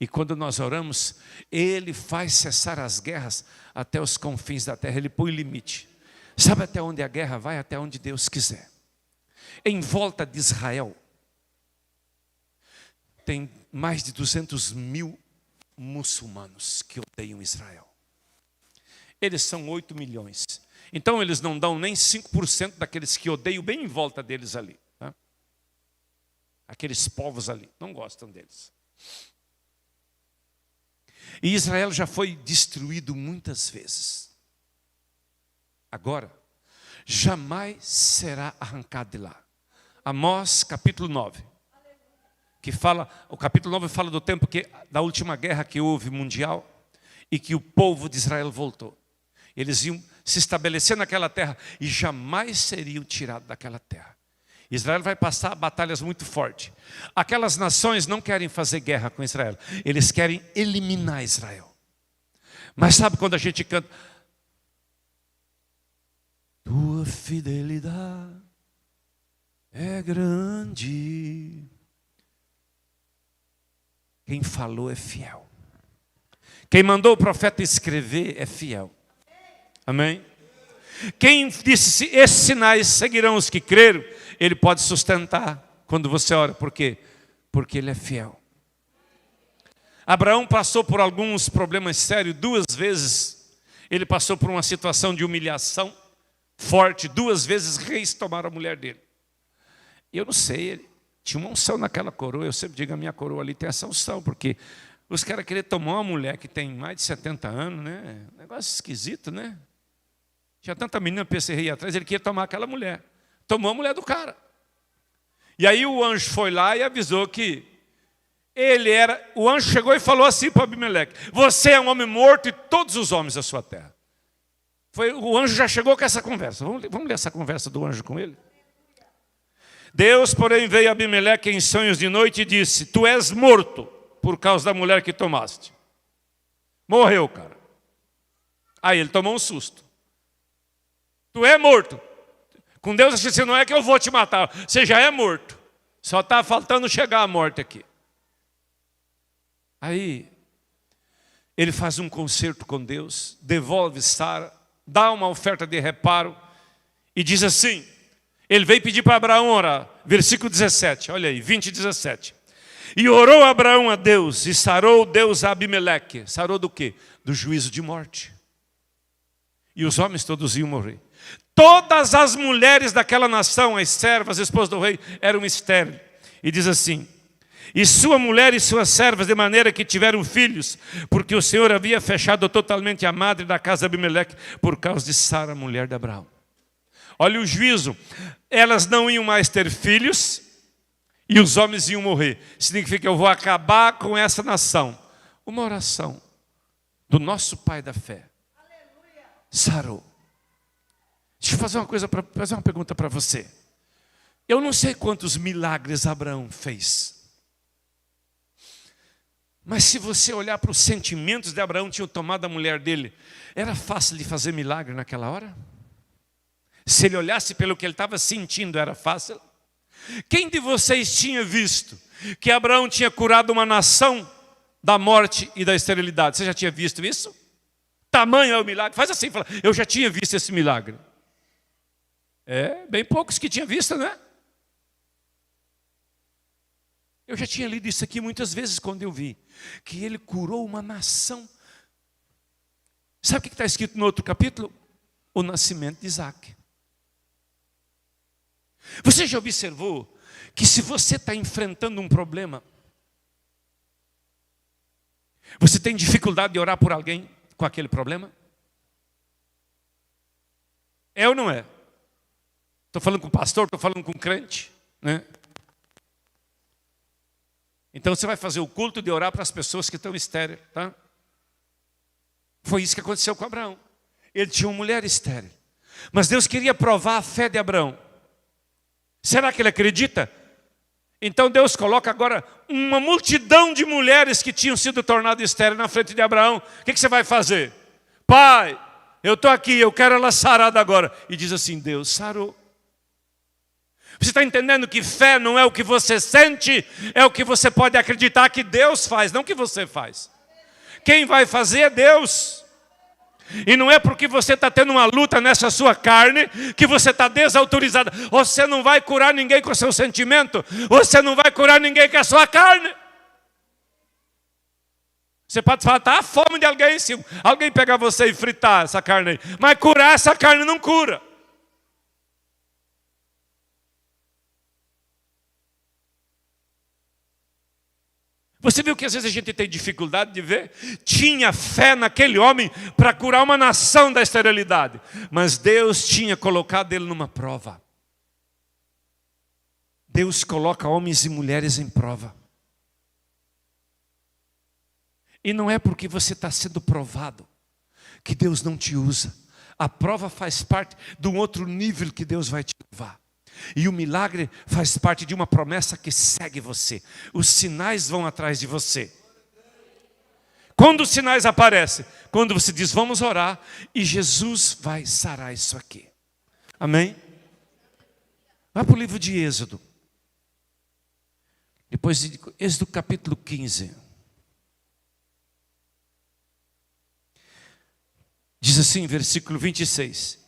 E quando nós oramos, Ele faz cessar as guerras até os confins da terra, Ele põe limite. Sabe até onde a guerra vai? Até onde Deus quiser. Em volta de Israel, tem mais de 200 mil muçulmanos que odeiam Israel. Eles são 8 milhões. Então eles não dão nem 5% daqueles que odeiam bem em volta deles ali. Tá? Aqueles povos ali, não gostam deles. E Israel já foi destruído muitas vezes. Agora, jamais será arrancado de lá. Amós capítulo 9. Que fala, o capítulo 9 fala do tempo da última guerra que houve mundial e que o povo de Israel voltou. Eles iam se estabelecer naquela terra e jamais seriam tirados daquela terra. Israel vai passar batalhas muito fortes. Aquelas nações não querem fazer guerra com Israel. Eles querem eliminar Israel. Mas sabe quando a gente canta? Tua fidelidade é grande. Quem falou é fiel. Quem mandou o profeta escrever é fiel. Amém? Quem disse, esses sinais seguirão os que creram, ele pode sustentar quando você ora. Por quê? Porque ele é fiel. Abraão passou por alguns problemas sérios 2 vezes. Ele passou por uma situação de humilhação forte. 2 vezes reis tomaram a mulher dele. E eu não sei, ele tinha uma unção naquela coroa. Eu sempre digo, a minha coroa ali tem essa unção, porque os caras queriam tomar uma mulher que tem mais de 70 anos, né? Negócio esquisito, né? Tinha tanta menina para esse rei atrás, ele queria tomar aquela mulher. Tomou a mulher do cara. E aí o anjo foi lá e avisou que ele era... O anjo chegou e falou assim para Abimeleque: você é um homem morto e todos os homens da sua terra. O anjo já chegou com essa conversa. Vamos ler essa conversa do anjo com ele? Deus, porém, veio a Abimeleque em sonhos de noite e disse: tu és morto por causa da mulher que tomaste. Morreu, cara. Aí ele tomou um susto. Tu é morto. Com Deus assim, não é que eu vou te matar, você já é morto. Só está faltando chegar a morte aqui. Aí ele faz um concerto com Deus, devolve Sara, dá uma oferta de reparo e diz assim, ele veio pedir para Abraão orar, versículo 17, olha aí, 20 e 17. E orou Abraão a Deus, e sarou Deus a Abimeleque. Sarou do quê? Do juízo de morte. E os homens todos iam morrer. Todas as mulheres daquela nação, as servas, as esposas do rei, eram estéreis. E diz assim, e sua mulher e suas servas, de maneira que tiveram filhos, porque o Senhor havia fechado totalmente a madre da casa de Abimeleque, por causa de Sara, mulher de Abraão. Olha o juízo, elas não iam mais ter filhos, e os homens iam morrer. Significa que eu vou acabar com essa nação. Uma oração do nosso pai da fé. Sarou. Deixa eu fazer uma pergunta para você. Eu não sei quantos milagres Abraão fez. Mas se você olhar para os sentimentos de Abraão, tinham tomado a mulher dele. Era fácil de fazer milagre naquela hora? Se ele olhasse pelo que ele estava sentindo, era fácil? Quem de vocês tinha visto que Abraão tinha curado uma nação da morte e da esterilidade? Você já tinha visto isso? Tamanho é o milagre. Faz assim, fala, eu já tinha visto esse milagre. É, bem poucos que tinham visto, né? Eu já tinha lido isso aqui muitas vezes quando eu vi que ele curou uma nação. Sabe o que está escrito no outro capítulo? O nascimento de Isaac. Você já observou que se você está enfrentando um problema, você tem dificuldade de orar por alguém com aquele problema? É ou não é? Estou falando com o pastor, estou falando com o crente, né? Então você vai fazer o culto de orar para as pessoas que estão estéreis, tá? Foi isso que aconteceu com Abraão. Ele tinha uma mulher estéril. Mas Deus queria provar a fé de Abraão. Será que ele acredita? Então Deus coloca agora uma multidão de mulheres que tinham sido tornadas estéreis na frente de Abraão. O que você vai fazer? Pai, eu estou aqui, eu quero ela sarada agora. E diz assim, Deus sarou. Você está entendendo que fé não é o que você sente, é o que você pode acreditar que Deus faz, não que você faz. Quem vai fazer é Deus. E não é porque você está tendo uma luta nessa sua carne que você está desautorizado. Você não vai curar ninguém com o seu sentimento. Você não vai curar ninguém com a sua carne. Você pode falar, está a fome de alguém, se alguém pegar você e fritar essa carne aí. Mas curar essa carne não cura. Você viu que às vezes a gente tem dificuldade de ver? Tinha fé naquele homem para curar uma nação da esterilidade. Mas Deus tinha colocado ele numa prova. Deus coloca homens e mulheres em prova. E não é porque você está sendo provado que Deus não te usa. A prova faz parte de um outro nível que Deus vai te levar. E o milagre faz parte de uma promessa que segue você. Os sinais vão atrás de você. Quando os sinais aparecem? Quando você diz, vamos orar, e Jesus vai sarar isso aqui. Amém? Vá para o livro de Êxodo. Depois de Êxodo capítulo 15. Diz assim, versículo 26.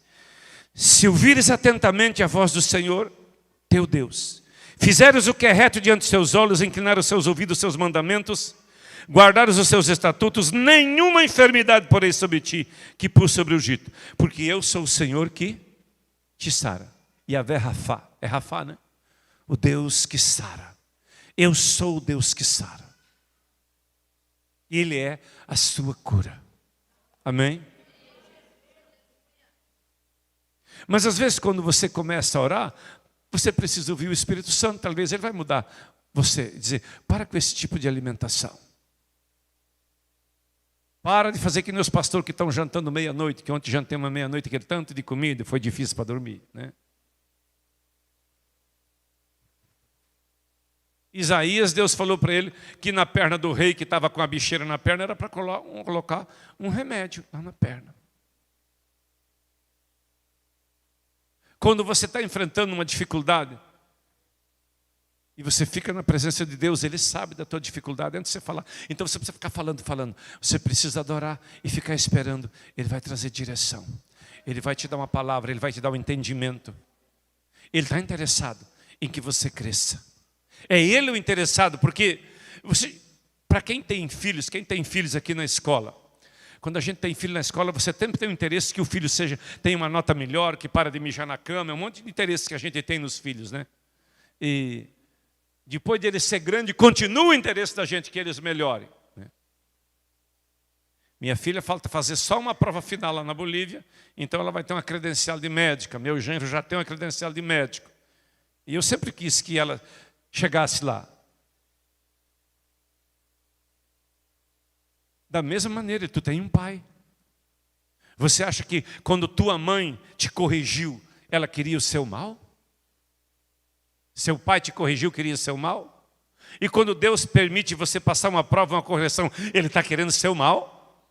Se ouvires atentamente a voz do Senhor, teu Deus, fizeres o que é reto diante dos seus olhos, inclinar os seus ouvidos, os seus mandamentos, guardares os seus estatutos, nenhuma enfermidade porei sobre ti, que pus sobre o Egito, porque eu sou o Senhor que te sara. Yahvé Rafá, é Rafá, né? O Deus que sara. Eu sou o Deus que sara. Ele é a sua cura. Amém? Mas às vezes quando você começa a orar, você precisa ouvir o Espírito Santo. Talvez ele vai mudar você, dizer, para com esse tipo de alimentação. Para de fazer que nem os pastores que estão jantando meia-noite, que ontem jantei uma meia-noite, aquele tanto de comida, foi difícil para dormir, né? Isaías, Deus falou para ele que na perna do rei que estava com a bicheira na perna era para colocar um remédio lá na perna. Quando você está enfrentando uma dificuldade e você fica na presença de Deus, Ele sabe da tua dificuldade antes de você falar. Então você precisa ficar falando. Você precisa adorar e ficar esperando. Ele vai trazer direção. Ele vai te dar uma palavra, Ele vai te dar um entendimento. Ele está interessado em que você cresça. É Ele o interessado, porque para quem tem filhos aqui na escola, quando a gente tem filho na escola, você sempre tem um interesse que o filho tenha uma nota melhor, que para de mijar na cama, é um monte de interesse que a gente tem nos filhos, né? E depois de ele ser grande, continua o interesse da gente que eles melhorem, né? Minha filha falta fazer só uma prova final lá na Bolívia, então ela vai ter uma credencial de médica. Meu genro já tem uma credencial de médico. E eu sempre quis que ela chegasse lá. Da mesma maneira, tu tem um pai. Você acha que quando tua mãe te corrigiu, ela queria o seu mal? Seu pai te corrigiu, queria o seu mal? E quando Deus permite você passar uma prova, uma correção, Ele está querendo o seu mal?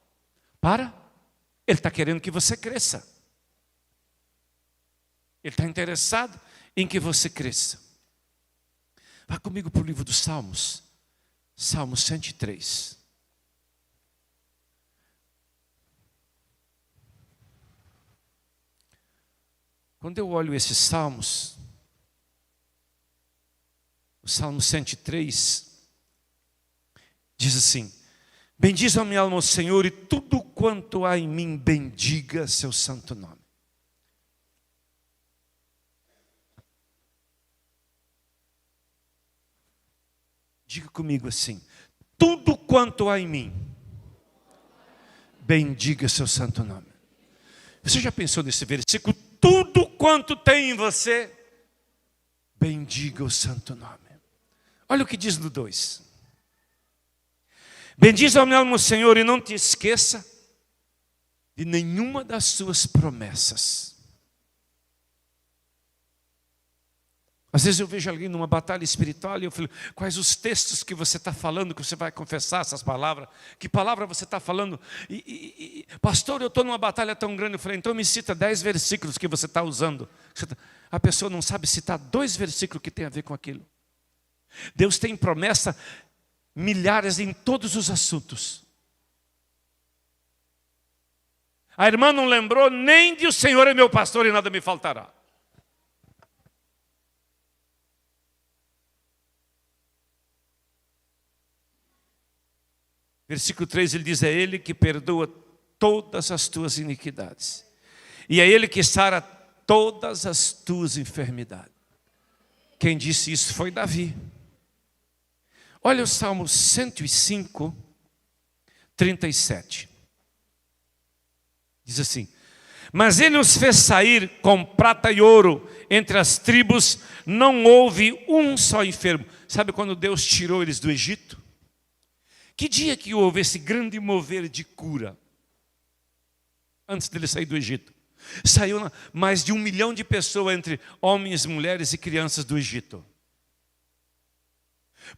Ele está querendo que você cresça. Ele está interessado em que você cresça. Vá comigo para o livro dos Salmos. Salmo 103. Quando eu olho esses salmos, o Salmo 103 diz assim: bendiz a minha alma ao Senhor e tudo quanto há em mim bendiga seu santo nome. Diga comigo assim: tudo quanto há em mim bendiga seu santo nome. Você já pensou nesse versículo? Tudo quanto tem em você, bendiga o santo nome. Olha o que diz no 2. Bendiz ao meu alma o Senhor e não te esqueça de nenhuma das suas promessas. Às vezes eu vejo alguém numa batalha espiritual e eu falo, quais os textos que você está falando, que você vai confessar essas palavras? Que palavra você está falando? Pastor, eu estou numa batalha tão grande. Eu falei, então me cita 10 versículos que você está usando. A pessoa não sabe citar 2 versículos que tem a ver com aquilo. Deus tem promessa milhares em todos os assuntos. A irmã não lembrou nem de o Senhor é meu pastor e nada me faltará. Versículo 3, ele diz, é Ele que perdoa todas as tuas iniquidades. E é Ele que sara todas as tuas enfermidades. Quem disse isso foi Davi. Olha o Salmo 105, 37. Diz assim, mas Ele os fez sair com prata e ouro, entre as tribos não houve um só enfermo. Sabe quando Deus tirou eles do Egito? Que dia que houve esse grande mover de cura? Antes dele sair do Egito. Saiu mais de 1 milhão de pessoas entre homens, mulheres e crianças do Egito.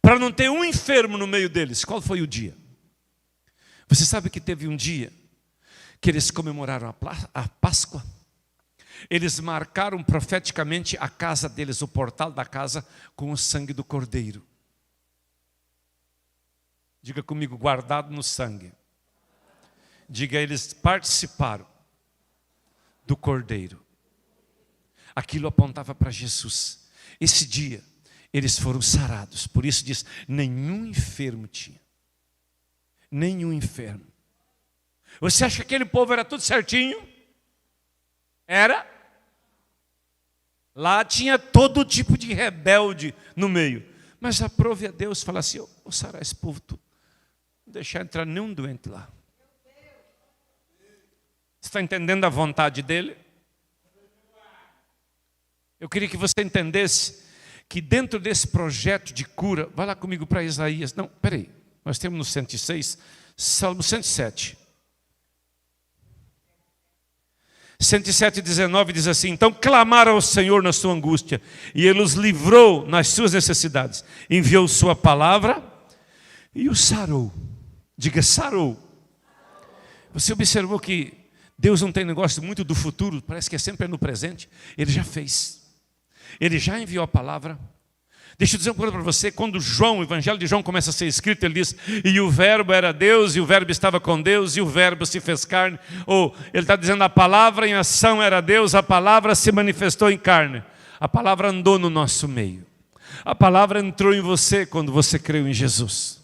Para não ter um enfermo no meio deles. Qual foi o dia? Você sabe que teve um dia que eles comemoraram a Páscoa? Eles marcaram profeticamente a casa deles, o portal da casa, com o sangue do cordeiro. Diga comigo, guardado no sangue. Diga, eles participaram do cordeiro. Aquilo apontava para Jesus. Esse dia, eles foram sarados. Por isso diz, nenhum enfermo tinha. Nenhum enfermo. Você acha que aquele povo era tudo certinho? Era? Lá tinha todo tipo de rebelde no meio. Mas aprove a Deus, fala assim, eu vou sarar esse povo tudo. Não deixar entrar nenhum doente lá. Você está entendendo a vontade dele? Eu queria que você entendesse que dentro desse projeto de cura, vai lá comigo para Isaías. Não, peraí, nós temos no 106, Salmo 107. 107:19 diz assim, então clamaram ao Senhor na sua angústia, e Ele os livrou nas suas necessidades, enviou sua palavra e os sarou. Diga, sarou. Você observou que Deus não tem negócio muito do futuro, parece que é sempre no presente. Ele já fez. Ele já enviou a palavra. Deixa eu dizer uma coisa para você, quando o Evangelho de João começa a ser escrito, ele diz, e o verbo era Deus, e o verbo estava com Deus, e o verbo se fez carne. Ou ele está dizendo, a palavra em ação era Deus, a palavra se manifestou em carne. A palavra andou no nosso meio. A palavra entrou em você quando você creu em Jesus.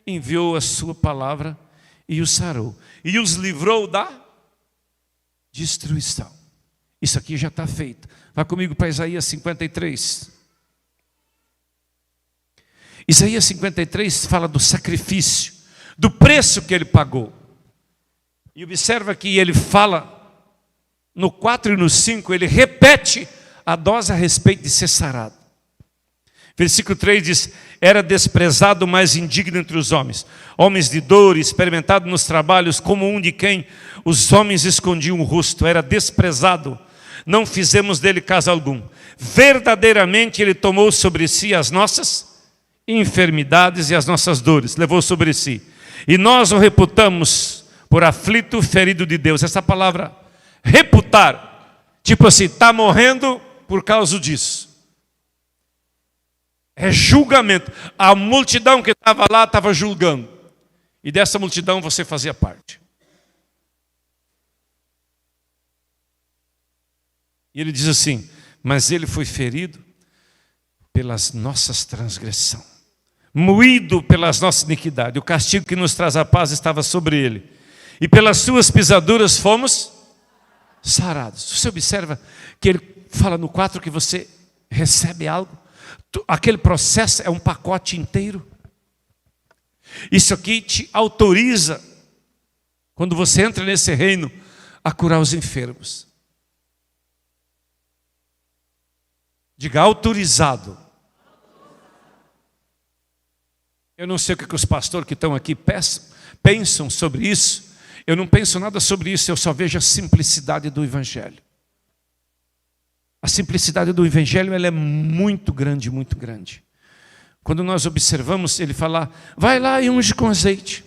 Enviou a sua palavra e os sarou. E os livrou da destruição. Isso aqui já está feito. Vá comigo para Isaías 53. Isaías 53 fala do sacrifício, do preço que ele pagou. E observa que ele fala, no 4 e no 5, ele repete a dose a respeito de ser sarado. Versículo 3 diz, era desprezado, mas indigno entre os homens. Homens de dor, experimentado nos trabalhos, como um de quem os homens escondiam o rosto. Era desprezado. Não fizemos dele caso algum. Verdadeiramente ele tomou sobre si as nossas enfermidades e as nossas dores, levou sobre si. E nós o reputamos por aflito, ferido de Deus. Essa palavra, reputar, tipo assim, está morrendo por causa disso. É julgamento. A multidão que estava lá estava julgando. E dessa multidão você fazia parte. E ele diz assim, mas ele foi ferido pelas nossas transgressões, moído pelas nossas iniquidades. O castigo que nos traz a paz estava sobre ele. E pelas suas pisaduras fomos sarados. Você observa que ele fala no 4 que você recebe algo. Aquele processo é um pacote inteiro. Isso aqui te autoriza, quando você entra nesse reino, a curar os enfermos. Diga, autorizado. Eu não sei o que os pastores que estão aqui pensam sobre isso. Eu não penso nada sobre isso, eu só vejo a simplicidade do Evangelho. A simplicidade do Evangelho ela é muito grande, muito grande. Quando nós observamos, ele fala, vai lá e unge com azeite.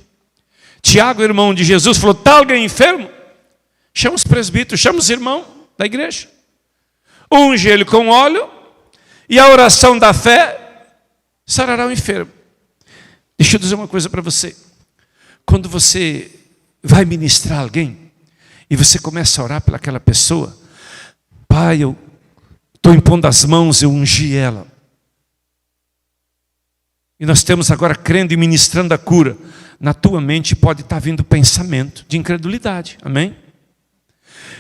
Tiago, irmão de Jesus, falou, está alguém enfermo? Chama os presbíteros, chama os irmãos da igreja. Unge ele com óleo. E a oração da fé sarará o enfermo. Deixa eu dizer uma coisa para você. Quando você vai ministrar alguém e você começa a orar pelaquela pessoa, Pai, eu estou impondo as mãos, eu ungi ela. E nós temos agora crendo e ministrando a cura. Na tua mente pode estar vindo pensamento de incredulidade. Amém?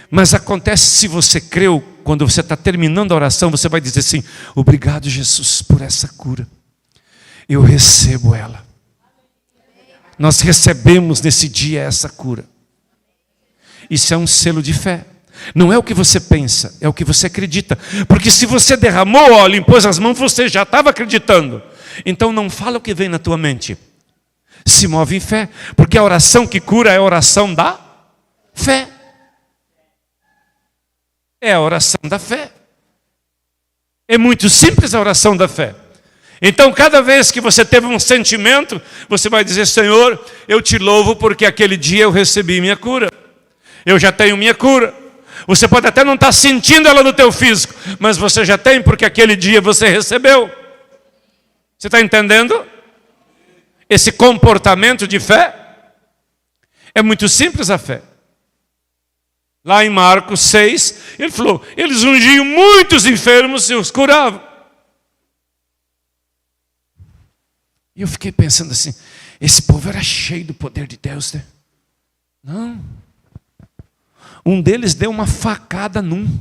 Mas acontece se você creu, quando você está terminando a oração, você vai dizer assim, obrigado Jesus por essa cura. Eu recebo ela. Nós recebemos nesse dia essa cura. Isso é um selo de fé. Não é o que você pensa, é o que você acredita. Porque se você derramou óleo, impôs as mãos, você já estava acreditando. Então não fala o que vem na tua mente. Se move em fé. Porque a oração que cura é a oração da fé. É a oração da fé. É muito simples a oração da fé. Então, cada vez que você teve um sentimento, você vai dizer, Senhor, eu te louvo porque aquele dia eu recebi minha cura. Eu já tenho minha cura. Você pode até não estar sentindo ela no teu físico, mas você já tem, porque aquele dia você recebeu. Você está entendendo? Esse comportamento de fé é muito simples a fé. Lá em Marcos 6, ele falou, eles ungiam muitos enfermos e os curavam. E eu fiquei pensando assim, esse povo era cheio do poder de Deus, né? Não. Um deles deu uma facada num.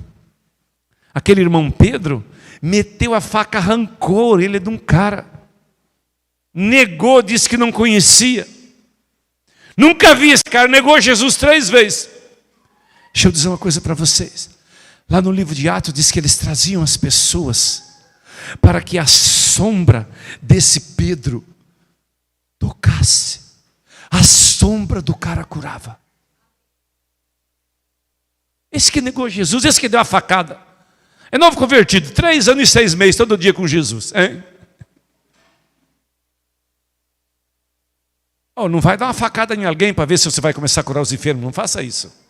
Aquele irmão Pedro meteu a faca, arrancou ele de um cara. Negou, disse que não conhecia. Nunca vi esse cara, negou Jesus 3 vezes. Deixa eu dizer uma coisa para vocês. Lá no livro de Atos diz que eles traziam as pessoas para que a sombra desse Pedro tocasse. A sombra do cara curava. Esse que negou Jesus, esse que deu a facada. É novo convertido, 3 anos e 6 meses, todo dia com Jesus. Hein? Oh, não vai dar uma facada em alguém para ver se você vai começar a curar os enfermos. Não faça isso.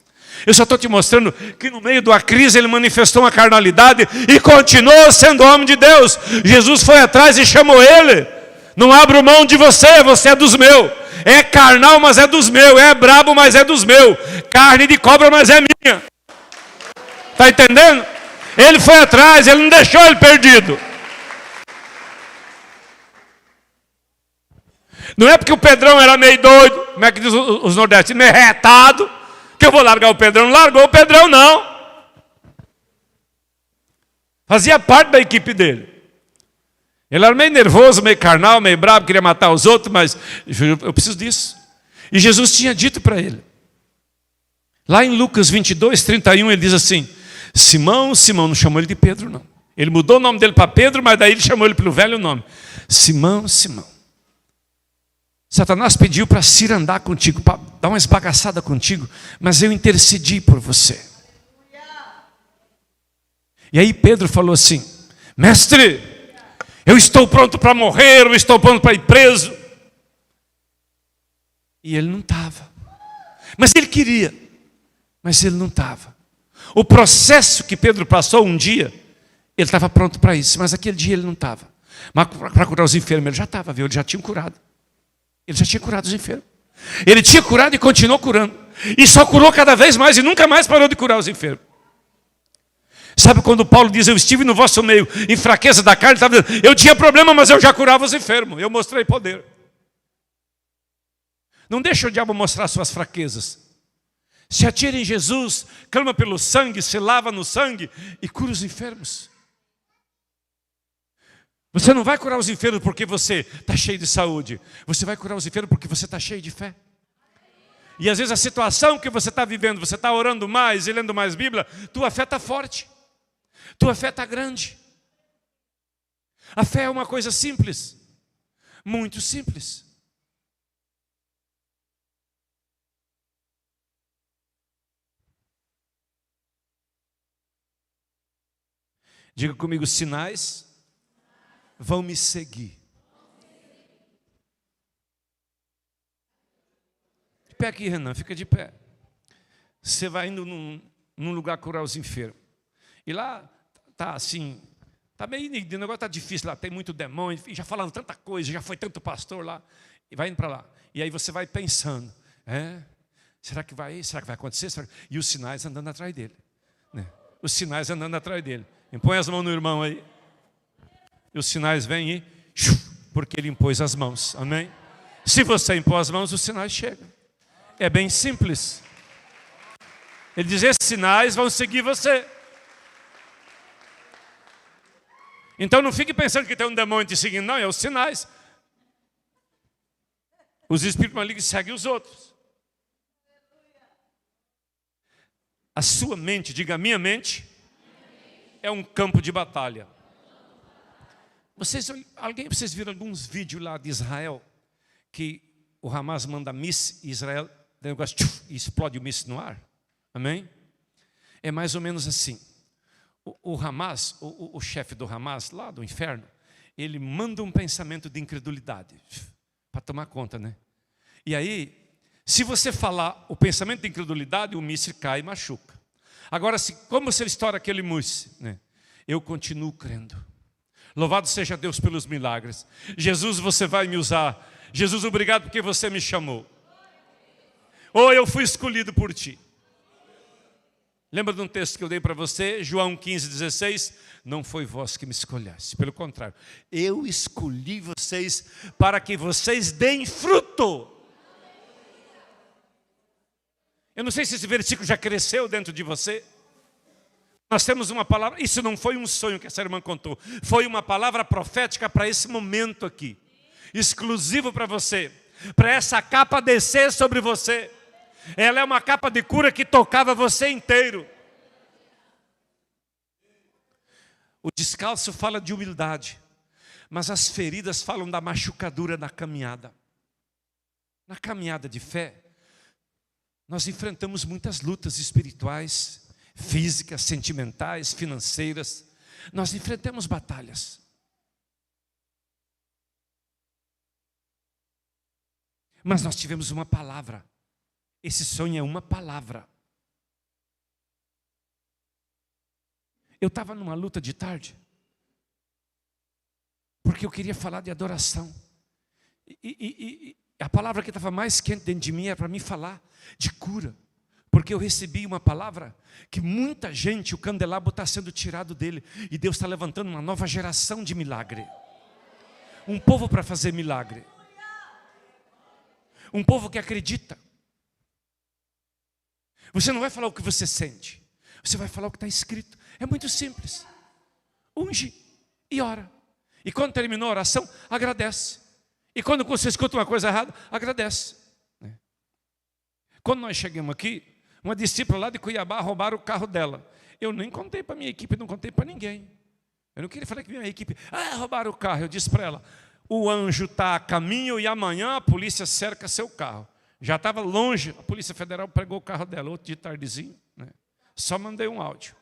Eu só estou te mostrando que no meio da crise ele manifestou uma carnalidade e continuou sendo homem de Deus. Jesus foi atrás e chamou ele. Não abro mão de você, você é dos meus. É carnal, mas é dos meus. É brabo, mas é dos meus. Carne de cobra, mas é minha. Está entendendo? Ele foi atrás, ele não deixou ele perdido. Não é porque o Pedrão era meio doido, como é que diz os nordestinos, meio retado, que eu vou largar o Pedrão. Não largou o Pedrão, não. Fazia parte da equipe dele. Ele era meio nervoso, meio carnal, meio bravo, queria matar os outros, mas eu preciso disso. E Jesus tinha dito para ele. Lá em Lucas 22, 31, ele diz assim, Simão, Simão, não chamou ele de Pedro, não. Ele mudou o nome dele para Pedro, mas daí ele chamou ele pelo velho nome. Simão, Simão. Satanás pediu para cirandar contigo, para dar uma esbagaçada contigo, mas eu intercedi por você. E aí Pedro falou assim, mestre, eu estou pronto para morrer, eu estou pronto para ir preso. E ele não estava. Mas ele queria, mas ele não estava. O processo que Pedro passou um dia, ele estava pronto para isso, mas aquele dia ele não estava. Mas para curar os enfermos, ele já estava, viu? Ele já tinha curado. Ele já tinha curado os enfermos. Ele tinha curado e continuou curando. E só curou cada vez mais e nunca mais parou de curar os enfermos. Sabe quando Paulo diz, eu estive no vosso meio em fraqueza da carne, ele estava dizendo, eu tinha problema, mas eu já curava os enfermos. Eu mostrei poder. Não deixa o diabo mostrar suas fraquezas. Se atira em Jesus, clama pelo sangue, se lava no sangue e cura os enfermos. Você não vai curar os enfermos porque você está cheio de saúde. Você vai curar os enfermos porque você está cheio de fé. E às vezes a situação que você está vivendo, você está orando mais e lendo mais Bíblia, tua fé está forte. Tua fé está grande. A fé é uma coisa simples. Muito simples. Diga comigo, sinais vão me seguir. De pé aqui, Renan, fica de pé. Você vai indo num lugar curar os enfermos. E lá está assim, está meio inibido, o negócio está difícil lá, tem muito demônio, e já falando tanta coisa, já foi tanto pastor lá, e vai indo para lá. E aí você vai pensando, será que vai acontecer? E os sinais andando atrás dele. Né? Os sinais andando atrás dele. Põe as mãos no irmão aí. E os sinais vêm e porque ele impôs as mãos. Amém? Se você impor as mãos, os sinais chegam. É bem simples. Ele diz, esses sinais vão seguir você. Então não fique pensando que tem um demônio te seguindo. Não, é os sinais. Os espíritos malignos seguem os outros. A sua mente, diga, a minha mente é um campo de batalha. Vocês viram alguns vídeos lá de Israel que o Hamas manda míssil e Israel o negócio, e explode o míssil no ar? Amém? É mais ou menos assim. O Hamas, o chefe do Hamas, lá do inferno, ele manda um pensamento de incredulidade para tomar conta, né? E aí, Se você falar o pensamento de incredulidade, o míssil cai e machuca. Agora, como você estoura aquele míssil, né? Eu continuo crendo. Louvado seja Deus pelos milagres. Jesus, você vai me usar. Jesus, obrigado porque você me chamou. Ou eu fui escolhido por ti. Lembra de um texto que eu dei para você? João 15,16. Não foi vós que me escolheste. Pelo contrário, eu escolhi vocês para que vocês deem fruto. Eu não sei se esse versículo já cresceu dentro de você. Nós temos uma palavra, isso não foi um sonho que essa irmã contou, foi uma palavra profética para esse momento aqui, exclusivo para você, para essa capa descer sobre você. Ela é uma capa de cura que tocava você inteiro. O descalço fala de humildade, mas as feridas falam da machucadura na caminhada. Na caminhada de fé, nós enfrentamos muitas lutas espirituais, físicas, sentimentais, financeiras. Nós enfrentamos batalhas. Mas nós tivemos uma palavra. Esse sonho é uma palavra. Eu estava numa luta de tarde, porque eu queria falar de adoração. E a palavra que estava mais quente dentro de mim era para mim falar de cura. Porque eu recebi uma palavra que muita gente, o candelabro está sendo tirado dele. E Deus está levantando uma nova geração de milagre. Um povo para fazer milagre. Um povo que acredita. Você não vai falar o que você sente. Você vai falar o que está escrito. É muito simples. Unge e ora. E quando terminou a oração, agradece. E quando você escuta uma coisa errada, agradece. Quando nós chegamos aqui, uma discípula lá de Cuiabá roubaram o carro dela. Eu nem contei para a minha equipe, não contei para ninguém. Eu não queria falar que minha equipe, roubaram o carro. Eu disse para ela, o anjo está a caminho e amanhã a polícia cerca seu carro. Já estava longe, a Polícia Federal pegou o carro dela, outro de tardezinho, né? Só mandei um áudio.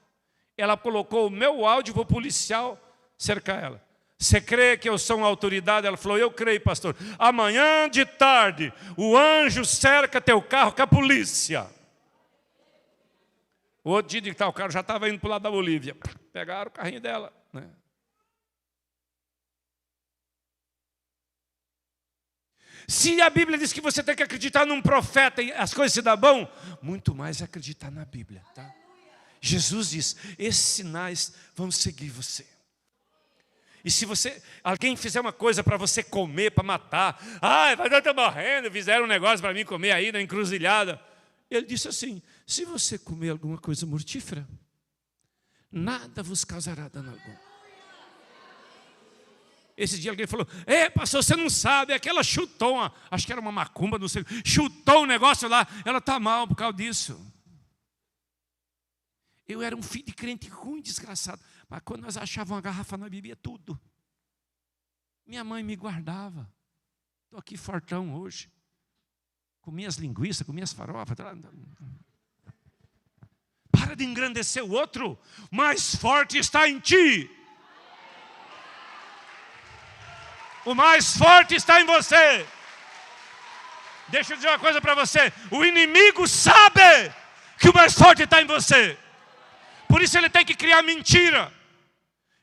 Ela colocou o meu áudio para o policial cercar ela. Você crê que eu sou uma autoridade? Ela falou, eu creio, pastor. Amanhã de tarde, o anjo cerca teu carro com a polícia. O outro dia que o carro já estava indo para o lado da Bolívia. Pegaram o carrinho dela, né? Se a Bíblia diz que você tem que acreditar num profeta e as coisas se dão bom, muito mais é acreditar na Bíblia, tá? Jesus diz, esses sinais vão seguir você. E se alguém fizer uma coisa para você comer, para matar, vai estar morrendo, fizeram um negócio para mim comer aí na encruzilhada. Ele disse assim, se você comer alguma coisa mortífera, nada vos causará dano algum. Esse dia alguém falou, pastor, você não sabe, aquela chutou, acho que era uma macumba, não sei, chutou um negócio lá, ela está mal por causa disso. Eu era um filho de crente ruim, desgraçado, mas quando nós achávamos uma garrafa, nós bebia tudo. Minha mãe me guardava. Estou aqui fortão hoje. Comi as linguiças, comi as farofas. Para de engrandecer o outro, mais forte está em ti. O mais forte está em você. Deixa eu dizer uma coisa para você. O inimigo sabe que o mais forte está em você. Por isso ele tem que criar mentira.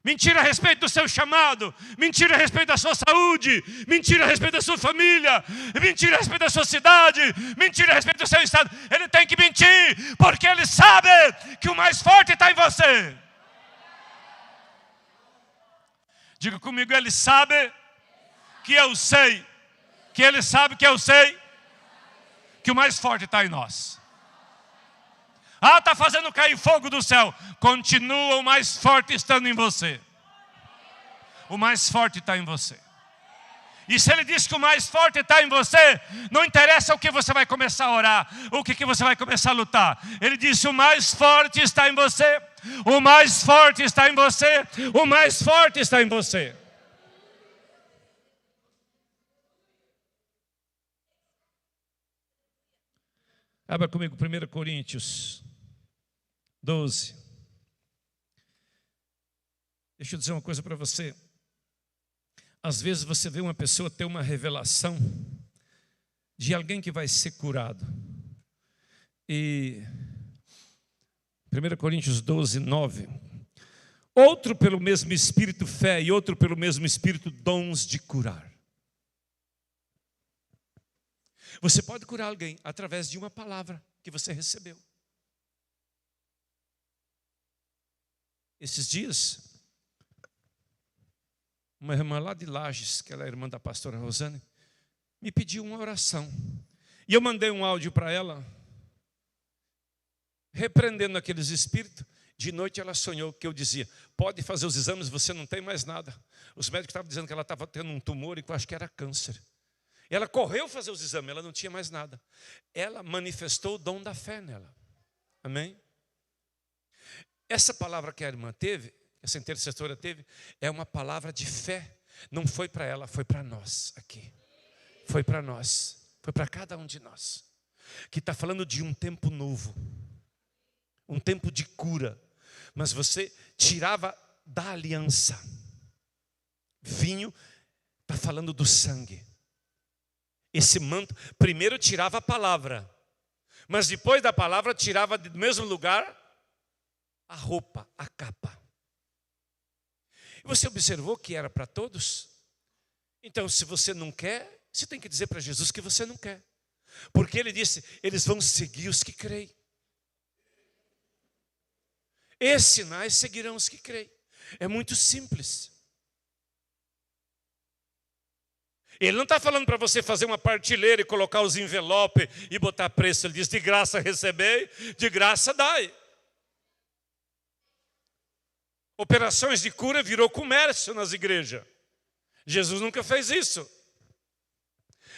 Mentira a respeito do seu chamado. Mentira a respeito da sua saúde. Mentira a respeito da sua família. Mentira a respeito da sua cidade. Mentira a respeito do seu estado. Ele tem que mentir, porque ele sabe que o mais forte está em você. Diga comigo, ele sabe que eu sei. Que ele sabe que eu sei que o mais forte está em nós. Está fazendo cair fogo do céu. Continua o mais forte estando em você. O mais forte está em você. E se ele diz que o mais forte está em você, não interessa o que você vai começar a orar, o que você vai começar a lutar. Ele disse, o mais forte está em você. O mais forte está em você. O mais forte está em você. Abra comigo 1 Coríntios 12. Deixa eu dizer uma coisa para você. Às vezes você vê uma pessoa ter uma revelação de alguém que vai ser curado. E 1 Coríntios 12, 9. Outro pelo mesmo Espírito fé, e outro pelo mesmo Espírito dons de curar. Você pode curar alguém através de uma palavra que você recebeu. Esses dias, uma irmã lá de Lages, que ela é irmã da pastora Rosane, me pediu uma oração. E eu mandei um áudio para ela, repreendendo aqueles espíritos. De noite ela sonhou que eu dizia: pode fazer os exames, você não tem mais nada. Os médicos estavam dizendo que ela estava tendo um tumor e que eu acho que era câncer. Ela correu fazer os exames, ela não tinha mais nada. Ela manifestou o dom da fé nela. Amém? Essa palavra que a irmã teve, essa intercessora teve, é uma palavra de fé. Não foi para ela, foi para nós aqui. Foi para nós, foi para cada um de nós. Que está falando de um tempo novo. Um tempo de cura. Mas você tirava da aliança. Vinho está falando do sangue. Esse manto, primeiro tirava a palavra, mas depois da palavra tirava do mesmo lugar a roupa, a capa. E você observou que era para todos? Então, se você não quer, você tem que dizer para Jesus que você não quer. Porque ele disse: eles vão seguir os que creem. Esses sinais seguirão os que creem. É muito simples. Ele não está falando para você fazer uma partilheira e colocar os envelopes e botar preço. Ele diz: de graça recebei, de graça dai. Operações de cura virou comércio nas igrejas. Jesus nunca fez isso.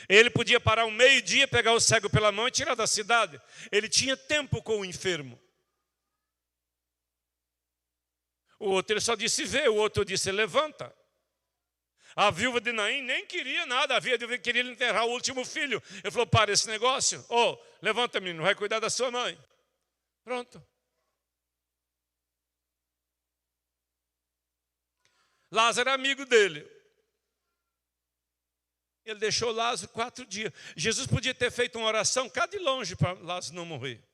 Ele podia parar um meio-dia, pegar o cego pela mão e tirar da cidade. Ele tinha tempo com o enfermo. O outro ele só disse: vê, o outro disse: levanta. A viúva de Naim nem queria nada, a viúva queria enterrar o último filho. Ele falou: para esse negócio, levanta, menino, vai cuidar da sua mãe. Pronto. Lázaro era amigo dele. Ele deixou Lázaro 4 dias. Jesus podia ter feito uma oração cá de longe para Lázaro não morrer.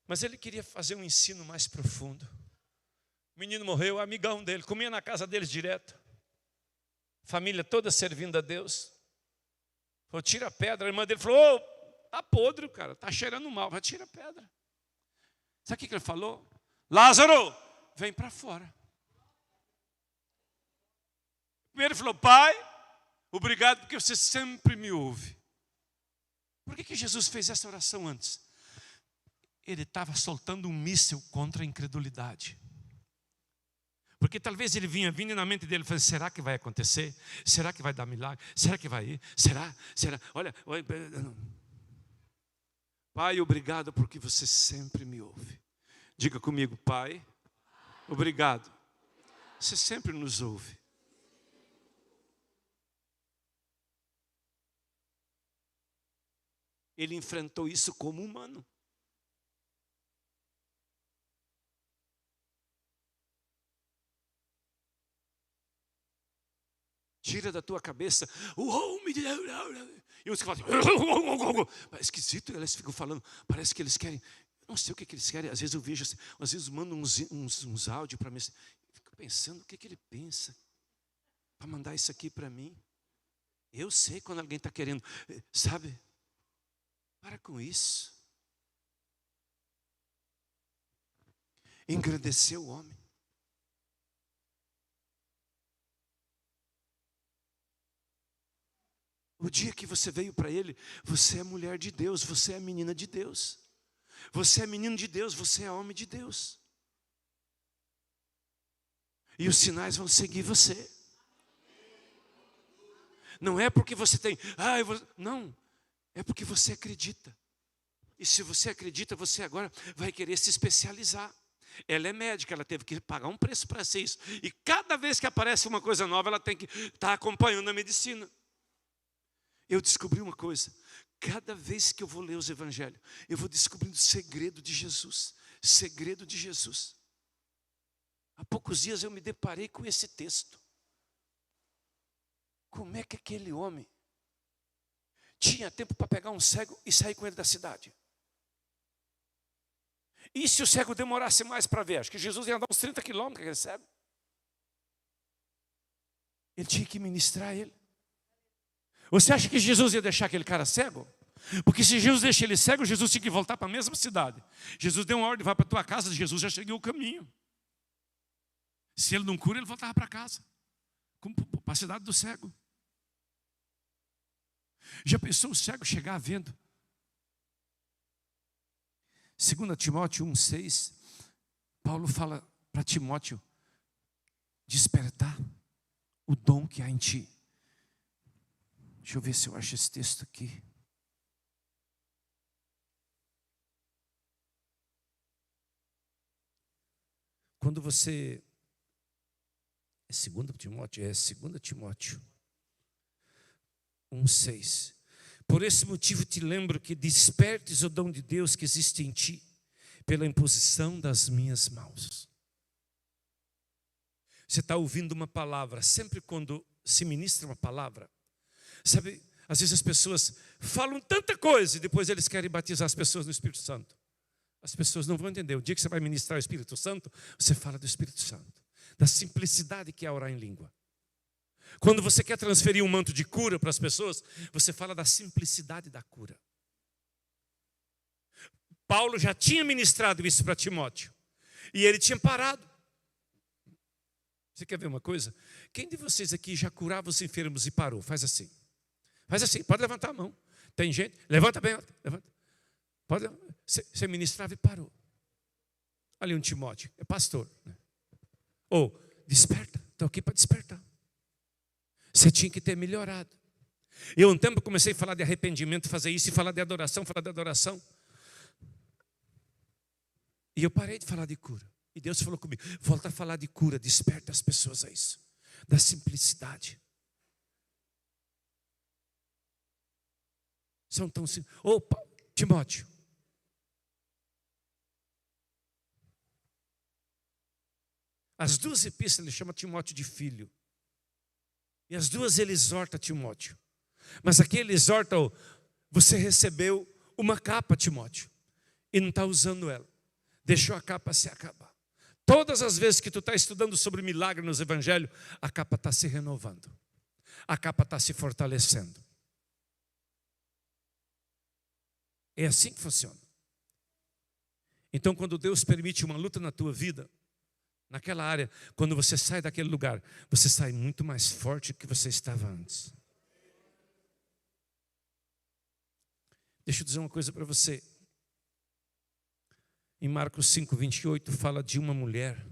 Mas ele queria fazer um ensino mais profundo. O menino morreu, amigão dele, comia na casa deles direto. Família toda servindo a Deus. Falou: tira a pedra. A irmã dele falou: tá podre, cara, tá cheirando mal, vai tirar a pedra. Sabe o que ele falou? Lázaro, vem para fora. Primeiro ele falou: pai, obrigado porque você sempre me ouve. Por que Jesus fez essa oração antes? Ele estava soltando um míssil contra a incredulidade. Porque talvez ele vinha vindo na mente dele, falando: será que vai acontecer? Será que vai dar milagre? Será que vai ir? Será? Olha, pai, obrigado porque você sempre me ouve. Diga comigo: pai, obrigado. Você sempre nos ouve. Ele enfrentou isso como humano. Tira da tua cabeça o homem de Deus. E uns que falam: é esquisito, eles ficam falando, parece que eles querem. Não sei o que eles querem. Às vezes eu vejo assim, às vezes mandam uns áudios para mim. Fico pensando o que ele pensa para mandar isso aqui para mim. Eu sei quando alguém está querendo, sabe? Para com isso. Engrandeceu o homem. O dia que você veio para ele, você é mulher de Deus, você é menina de Deus. Você é menino de Deus, você é homem de Deus. E os sinais vão seguir você. Não é porque você tem, não, é porque você acredita. E se você acredita, você agora vai querer se especializar. Ela é médica, ela teve que pagar um preço para ser isso. E cada vez que aparece uma coisa nova, ela tem que estar acompanhando a medicina. Eu descobri uma coisa: cada vez que eu vou ler os evangelhos, eu vou descobrindo o segredo de Jesus. Segredo de Jesus. Há poucos dias eu me deparei com esse texto. Como é que aquele homem tinha tempo para pegar um cego e sair com ele da cidade. E se o cego demorasse mais para ver? Acho que Jesus ia andar uns 30 quilômetros, aquele cego. Ele tinha que ministrar ele. Você acha que Jesus ia deixar aquele cara cego? Porque se Jesus deixa ele cego, Jesus tinha que voltar para a mesma cidade. Jesus deu uma ordem, vai para a tua casa, Jesus já seguiu o caminho. Se ele não cura, ele voltava para casa. Para a cidade do cego. Já pensou o cego chegar vendo? 2 Timóteo 1,6, Paulo fala para Timóteo despertar o dom que há em ti. Deixa eu ver se eu acho esse texto aqui. Quando você... É 2 Timóteo? É 2 Timóteo 1,6. Por esse motivo te lembro que despertes o dom de Deus que existe em ti, pela imposição das minhas mãos. Você está ouvindo uma palavra, sempre quando se ministra uma palavra, sabe, às vezes as pessoas falam tanta coisa e depois eles querem batizar as pessoas no Espírito Santo. As pessoas não vão entender. O dia que você vai ministrar o Espírito Santo, você fala do Espírito Santo, da simplicidade que é orar em língua. Quando você quer transferir um manto de cura para as pessoas, você fala da simplicidade da cura. Paulo já tinha ministrado isso para Timóteo. E ele tinha parado. Você quer ver uma coisa? Quem de vocês aqui já curava os enfermos e parou? Faz assim. Faz assim, pode levantar a mão. Tem gente? Levanta bem, levanta. Pode, você ministrava e parou. Ali um Timóteo, é pastor. Né? Ou, desperta, estou aqui para despertar. Você tinha que ter melhorado. Eu um tempo comecei a falar de arrependimento, fazer isso, e falar de adoração, E eu parei de falar de cura. E Deus falou comigo, volta a falar de cura, desperta as pessoas a isso. Da simplicidade. São tão simples. Opa, Timóteo. As duas epístolas ele chama Timóteo de filho. E as duas ele exorta Timóteo. Mas aqui ele exorta, você recebeu uma capa, Timóteo, e não está usando ela. Deixou a capa se acabar. Todas as vezes que tu está estudando sobre milagre nos evangelhos, a capa está se renovando. A capa está se fortalecendo. É assim que funciona. Então, quando Deus permite uma luta na tua vida, naquela área, quando você sai daquele lugar, você sai muito mais forte do que você estava antes. Deixa eu dizer uma coisa para você. Em Marcos 5:28 fala de uma mulher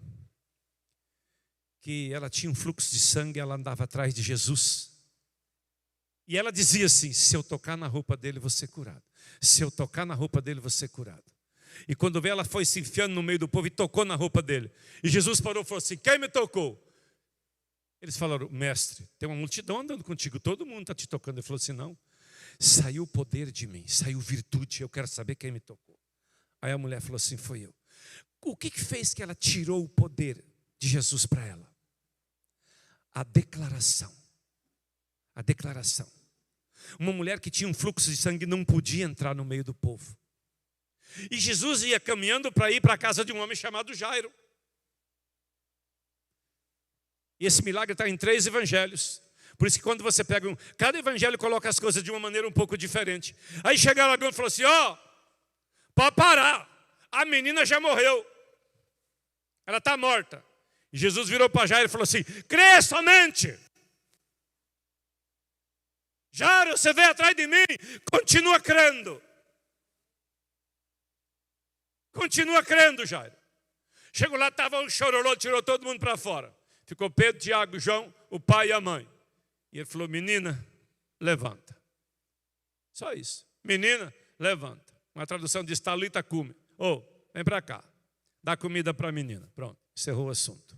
que ela tinha um fluxo de sangue, ela andava atrás de Jesus. E ela dizia assim, se eu tocar na roupa dele, vou ser curado. Se eu tocar na roupa dele, vou ser curado. E quando vê, ela foi se enfiando no meio do povo e tocou na roupa dele. E Jesus parou e falou assim, quem me tocou? Eles falaram, mestre, tem uma multidão andando contigo, todo mundo está te tocando. Ele falou assim, não, saiu poder de mim, saiu virtude, eu quero saber quem me tocou. Aí a mulher falou assim, foi eu. O que fez que ela tirou o poder de Jesus para ela? A declaração. A declaração. Uma mulher que tinha um fluxo de sangue não podia entrar no meio do povo. E Jesus ia caminhando para ir para a casa de um homem chamado Jairo. E esse milagre está em 3 evangelhos. Por isso que quando você pega cada evangelho coloca as coisas de uma maneira um pouco diferente. Aí chegaram alguém e falou assim, pode parar, a menina já morreu. Ela está morta. E Jesus virou para Jairo e falou assim, crê somente. Jairo, você veio atrás de mim, continua crendo. Continua crendo, Jairo. Chegou lá, estava um chororô, tirou todo mundo para fora. Ficou Pedro, Tiago, João, o pai e a mãe. E ele falou, menina, levanta. Só isso. Menina, levanta. Uma tradução diz, talita cume. Vem para cá. Dá comida para a menina. Pronto, encerrou o assunto.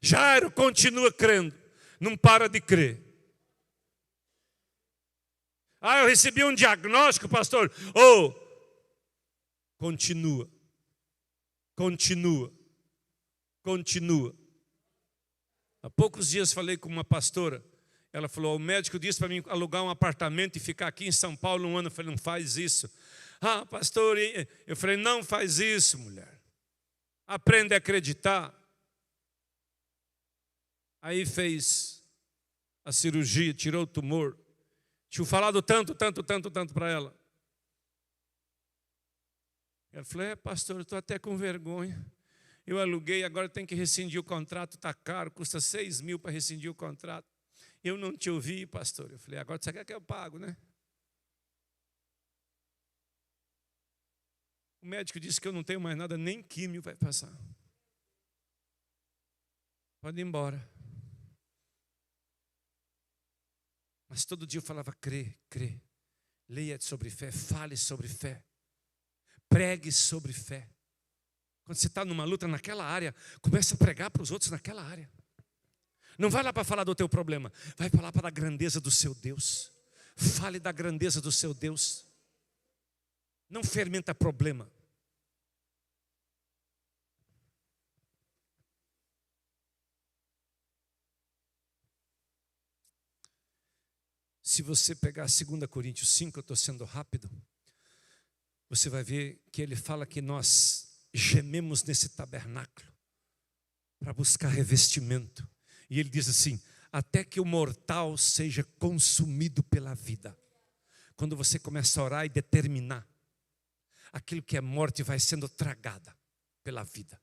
Jairo continua crendo. Não para de crer. Eu recebi um diagnóstico, pastor. Continua. Continua. Continua. Há poucos dias falei com uma pastora. Ela falou, o médico disse para mim alugar um apartamento e ficar aqui em São Paulo um ano. Eu falei, não faz isso. Ah, pastor, eu falei, não faz isso, mulher. Aprende a acreditar. Aí fez a cirurgia, tirou o tumor. Tinha falado tanto para ela. Ela falou, pastor, eu estou até com vergonha. Eu aluguei, agora tenho que rescindir o contrato, está caro, custa 6 mil para rescindir o contrato. Eu não te ouvi, pastor. Eu falei, agora você quer que eu pago, né? O médico disse que eu não tenho mais nada, nem químio vai passar. Pode ir embora. Mas todo dia eu falava, crê. Leia sobre fé, fale sobre fé. Pregue sobre fé. Quando você está numa luta naquela área, comece a pregar para os outros naquela área. Não vai lá para falar do teu problema, vai falar para a grandeza do seu Deus. Fale da grandeza do seu Deus. Não fermenta problema. Se você pegar 2 Coríntios 5, eu estou sendo rápido, você vai ver que ele fala que nós gememos nesse tabernáculo para buscar revestimento. E ele diz assim, até que o mortal seja consumido pela vida. Quando você começa a orar e determinar, aquilo que é morte vai sendo tragada pela vida.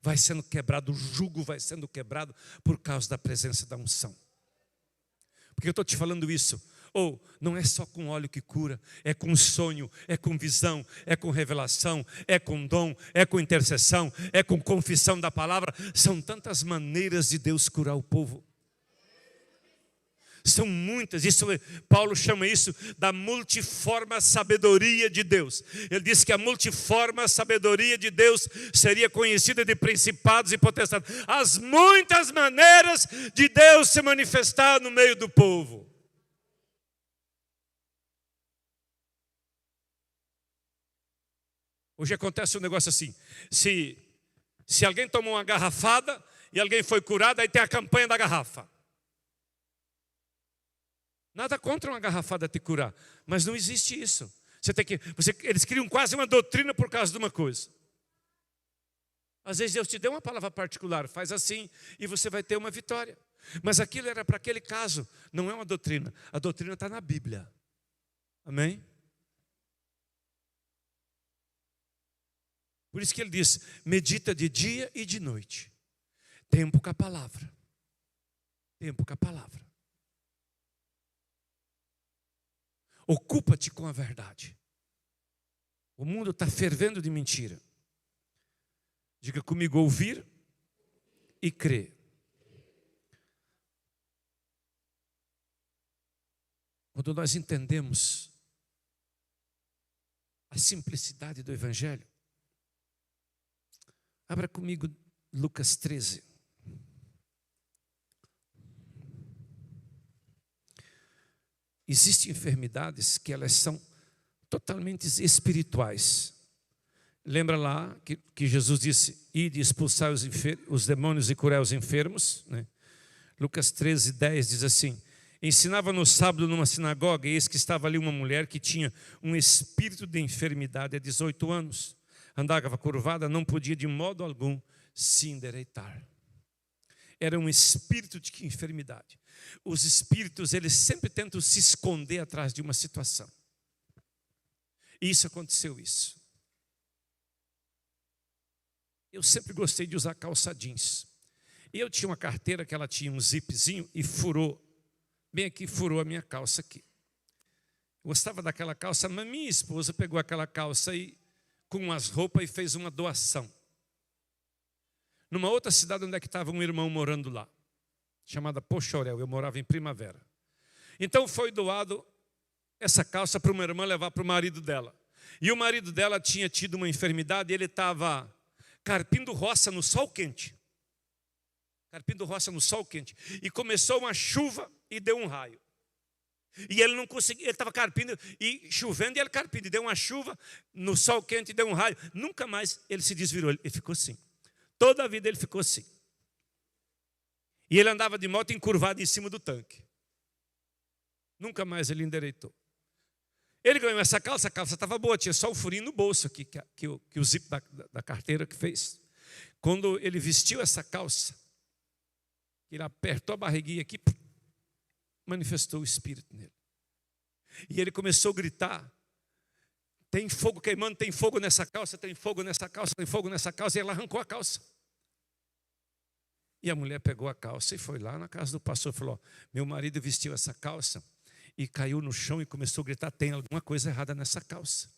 Vai sendo quebrado, o jugo vai sendo quebrado por causa da presença da unção. Porque eu estou te falando isso. Ou não é só com óleo que cura, é com sonho, é com visão, é com revelação, é com dom, é com intercessão, é com confissão da palavra. São tantas maneiras de Deus curar o povo. São muitas, Paulo chama isso da multiforme sabedoria de Deus. Ele disse que a multiforme sabedoria de Deus seria conhecida de principados e potestades. As muitas maneiras de Deus se manifestar no meio do povo. Hoje acontece um negócio assim, se alguém tomou uma garrafada e alguém foi curado, aí tem a campanha da garrafa. Nada contra uma garrafada te curar, mas não existe isso. Eles criam quase uma doutrina por causa de uma coisa. Às vezes Deus te deu uma palavra particular, faz assim e você vai ter uma vitória. Mas aquilo era para aquele caso, não é uma doutrina. A doutrina está na Bíblia. Amém? Por isso que ele diz, medita de dia e de noite. Tempo com a palavra. Tempo com a palavra. Ocupa-te com a verdade. O mundo está fervendo de mentira. Diga comigo, ouvir e crer. Quando nós entendemos a simplicidade do Evangelho, abra comigo Lucas 13. Existem enfermidades que elas são totalmente espirituais. Lembra lá que Jesus disse, ide expulsar os demônios e curar os enfermos, né? Lucas 13, 10 diz assim, ensinava no sábado numa sinagoga, e eis que estava ali uma mulher que tinha um espírito de enfermidade há 18 anos. Andava curvada, não podia de modo algum se endireitar. Era um espírito de enfermidade. Os espíritos, eles sempre tentam se esconder atrás de uma situação. E aconteceu isso. Eu sempre gostei de usar calça jeans. E eu tinha uma carteira que ela tinha um zipzinho e furou, bem aqui, furou a minha calça aqui. Eu gostava daquela calça, mas minha esposa pegou aquela calça e com umas roupas e fez uma doação. Numa outra cidade onde é que estava um irmão morando lá, chamada Pochorel, eu morava em Primavera. Então foi doado essa calça para uma irmã levar para o marido dela. E o marido dela tinha tido uma enfermidade, ele estava carpindo roça no sol quente. Carpindo roça no sol quente. E começou uma chuva e deu um raio. E ele não conseguia, ele estava carpindo e chovendo e ele carpindo. E deu uma chuva no sol quente e deu um raio. Nunca mais ele se desvirou, ele ficou assim. Toda a vida ele ficou assim. E ele andava de moto encurvado em cima do tanque. Nunca mais ele endireitou. Ele ganhou essa calça, a calça estava boa, tinha só o furinho no bolso aqui, que o zip da carteira que fez. Quando ele vestiu essa calça, ele apertou a barriguinha aqui, manifestou o Espírito nele. E ele começou a gritar: tem fogo queimando, tem fogo nessa calça, tem fogo nessa calça, tem fogo nessa calça. E ela arrancou a calça. E a mulher pegou a calça e foi lá na casa do pastor e falou: meu marido vestiu essa calça e caiu no chão e começou a gritar: tem alguma coisa errada nessa calça.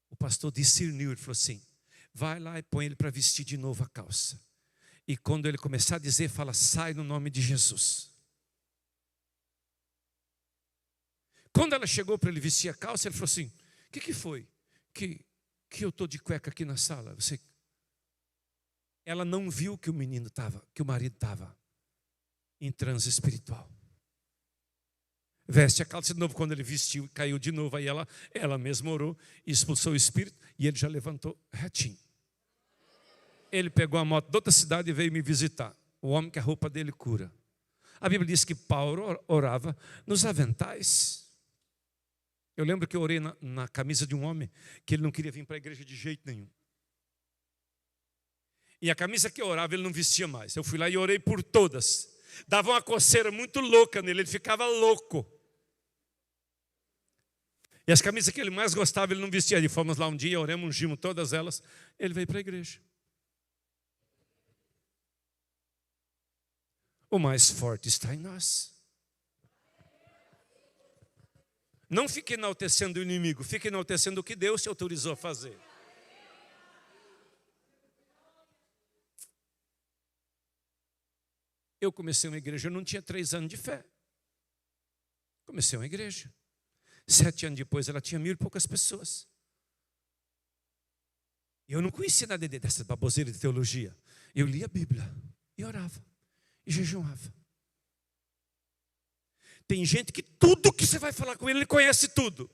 O pastor discerniu, ele falou assim: vai lá e põe ele para vestir de novo a calça. E quando ele começar a dizer, fala: sai no nome de Jesus. Quando ela chegou para ele vestir a calça, ele falou assim: o que foi? Que eu estou de cueca aqui na sala? Ela não viu que o menino estava, que o marido estava em transe espiritual. Veste a calça de novo. Quando ele vestiu, caiu de novo. Aí ela mesma orou, expulsou o espírito e ele já levantou retinho. Ele pegou a moto de outra cidade e veio me visitar. O homem que a roupa dele cura. A Bíblia diz que Paulo orava nos aventais. Eu lembro que eu orei na camisa de um homem que ele não queria vir para a igreja de jeito nenhum. E a camisa que eu orava ele não vestia mais. Eu fui lá e orei por todas. Dava uma coceira muito louca nele, ele ficava louco. E as camisas que ele mais gostava ele não vestia. E fomos lá um dia, oramos, ungimos todas elas. Ele veio para a igreja. O mais forte está em nós. Não fique enaltecendo o inimigo, fique enaltecendo o que Deus te autorizou a fazer. Eu comecei uma igreja, eu não tinha 3 anos de fé. Comecei uma igreja. 7 anos depois ela tinha 1000 e poucas pessoas. E eu não conhecia nada dessa baboseira de teologia. Eu lia a Bíblia e orava e jejuava. Tem gente que tudo que você vai falar com ele, ele conhece tudo.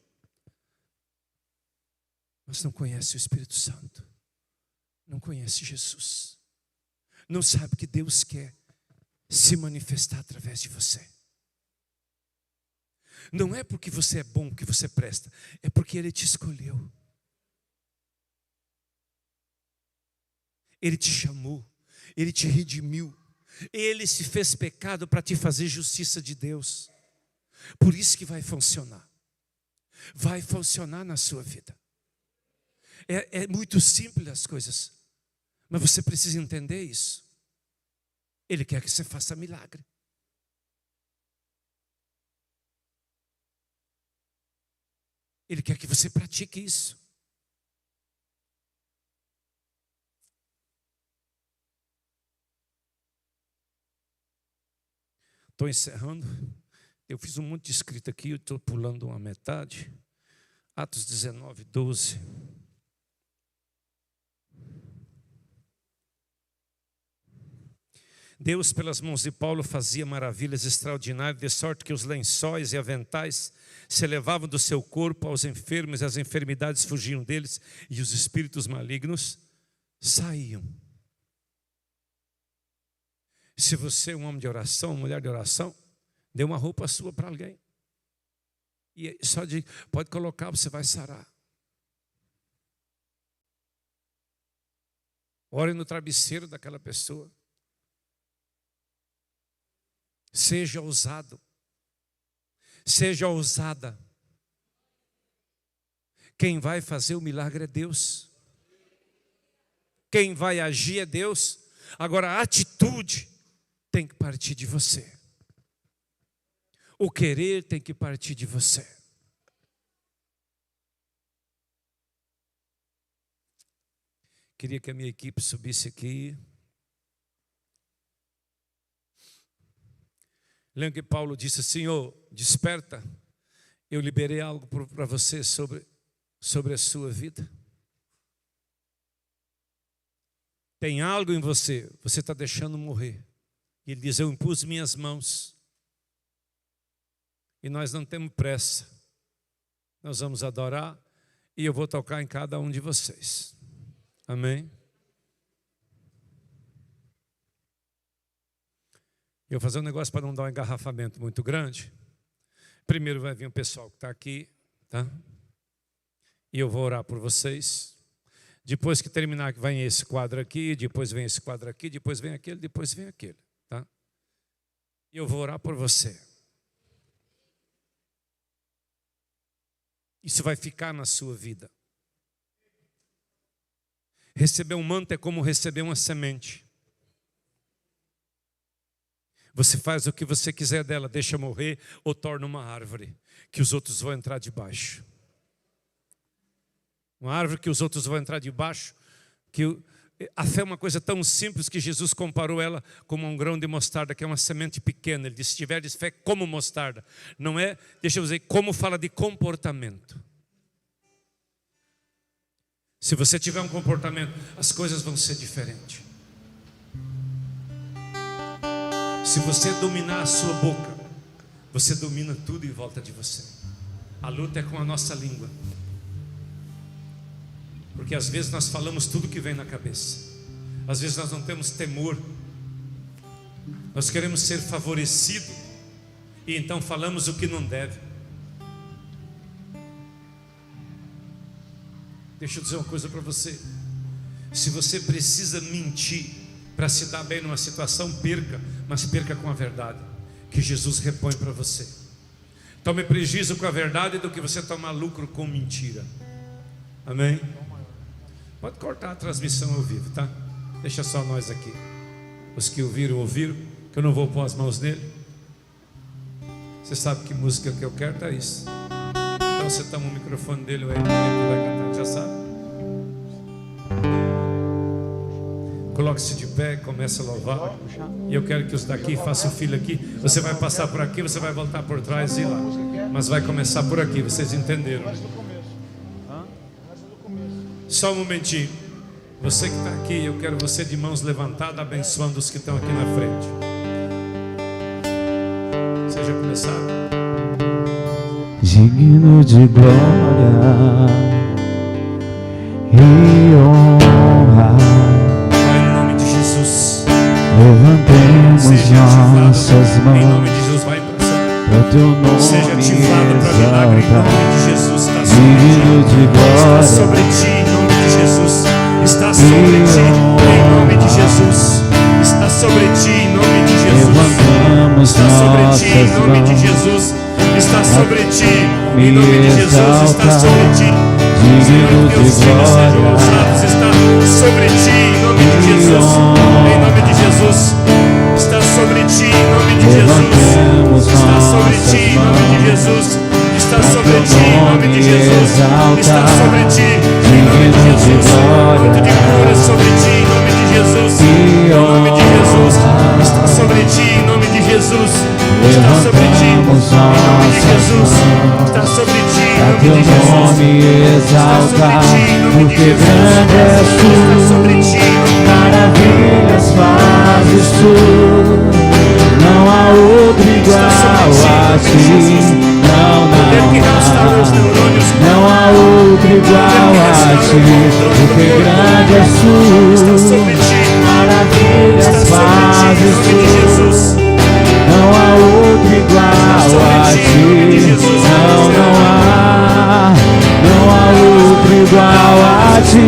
Mas não conhece o Espírito Santo. Não conhece Jesus. Não sabe que Deus quer se manifestar através de você. Não é porque você é bom que você presta. É porque Ele te escolheu. Ele te chamou. Ele te redimiu. Ele se fez pecado para te fazer justiça de Deus. Por isso que vai funcionar. Vai funcionar na sua vida. É muito simples as coisas. Mas você precisa entender isso. Ele quer que você faça milagre. Ele quer que você pratique isso. Estou encerrando. Eu fiz um monte de escrito aqui, eu estou pulando uma metade. Atos 19, 12. Deus, pelas mãos de Paulo, fazia maravilhas extraordinárias, de sorte que os lençóis e aventais se elevavam do seu corpo aos enfermos, e as enfermidades fugiam deles, e os espíritos malignos saíam. Se você é um homem de oração, uma mulher de oração, dê uma roupa sua para alguém. E só pode colocar, você vai sarar. Ore no travesseiro daquela pessoa. Seja ousado. Seja ousada. Quem vai fazer o milagre é Deus. Quem vai agir é Deus. Agora a atitude tem que partir de você. O querer tem que partir de você. Queria que a minha equipe subisse aqui. Lembra que Paulo disse: Senhor, desperta. Eu liberei algo para você sobre a sua vida. Tem algo em você está deixando morrer. E ele diz: eu impus minhas mãos. E nós não temos pressa. Nós vamos adorar e eu vou tocar em cada um de vocês. Amém? Eu vou fazer um negócio para não dar um engarrafamento muito grande. Primeiro vai vir o pessoal que está aqui, tá? E eu vou orar por vocês. Depois que terminar, vem esse quadro aqui, depois vem esse quadro aqui, depois vem aquele, depois vem aquele, tá? E eu vou orar por você. Isso vai ficar na sua vida. Receber um manto é como receber uma semente. Você faz o que você quiser dela, deixa morrer ou torna uma árvore, que os outros vão entrar debaixo. Uma árvore que os outros vão entrar debaixo. A fé é uma coisa tão simples que Jesus comparou ela como um grão de mostarda, que é uma semente pequena. Ele disse, se tiveres fé como mostarda. Não é, deixa eu dizer, como fala de comportamento. Se você tiver um comportamento, as coisas vão ser diferentes. Se você dominar a sua boca, você domina tudo em volta de você. A luta é com a nossa língua. Porque às vezes nós falamos tudo que vem na cabeça. Às vezes nós não temos temor. Nós queremos ser favorecidos. E então falamos o que não deve. Deixa eu dizer uma coisa para você. Se você precisa mentir para se dar bem numa situação, perca. Mas perca com a verdade que Jesus repõe para você. Tome prejuízo com a verdade do que você tomar lucro com mentira. Amém? Pode cortar a transmissão ao vivo, tá? Deixa só nós aqui. Os que ouviram, que eu não vou pôr as mãos nele. Você sabe que música que eu quero, tá isso. Então você toma o microfone dele, ou ele que vai cantar, já sabe. Coloque-se de pé, comece a louvar. E eu quero que os daqui façam filho aqui. Você vai passar por aqui, você vai voltar por trás e ir lá. Mas vai começar por aqui, vocês entenderam? Só um momentinho. Você que está aqui, eu quero você de mãos levantadas, abençoando os que estão aqui na frente. Você já começaram? Digno de glória e honra, Pai, em nome de Jesus, levantemos seja ativado nossas em nome mãos de Jesus. Vai passar. para teu nome Seja ativado para milagre em nome de exaltar. Jesus. Está Digno de sobre glória ti em nome de Jesus. Está sobre ti em nome de Jesus. Está sobre ti em nome de Jesus. levantamos Está sobre ti em nossas nome de mãos Jesus. Está sobre ti me em nome de Jesus. Está exaltar. sobre ti. Digno Senhor, que de teus filhos sejam glória ousados. Está sobre ti em nome de Jesus. Em nome de Jesus. Está sobre ti em nome de Jesus. Está sobre ti em nome de Jesus. Está sobre ti em nome de Jesus. Está sobre ti em nome de Jesus. Ponto de cura sobre ti em nome de Jesus. Em nome de Jesus. Está sobre ti em nome de Jesus. Está sobre ti em nome de Jesus. Está sobre ti em a nome teu de Jesus. nome exaltar, porque grande és tu, maravilhas fazes tu, não há outro igual a ti, não há outro igual a ti, porque grande és tu, maravilhas fazes tu, não há outro igual a ti, não há outro igual a ti,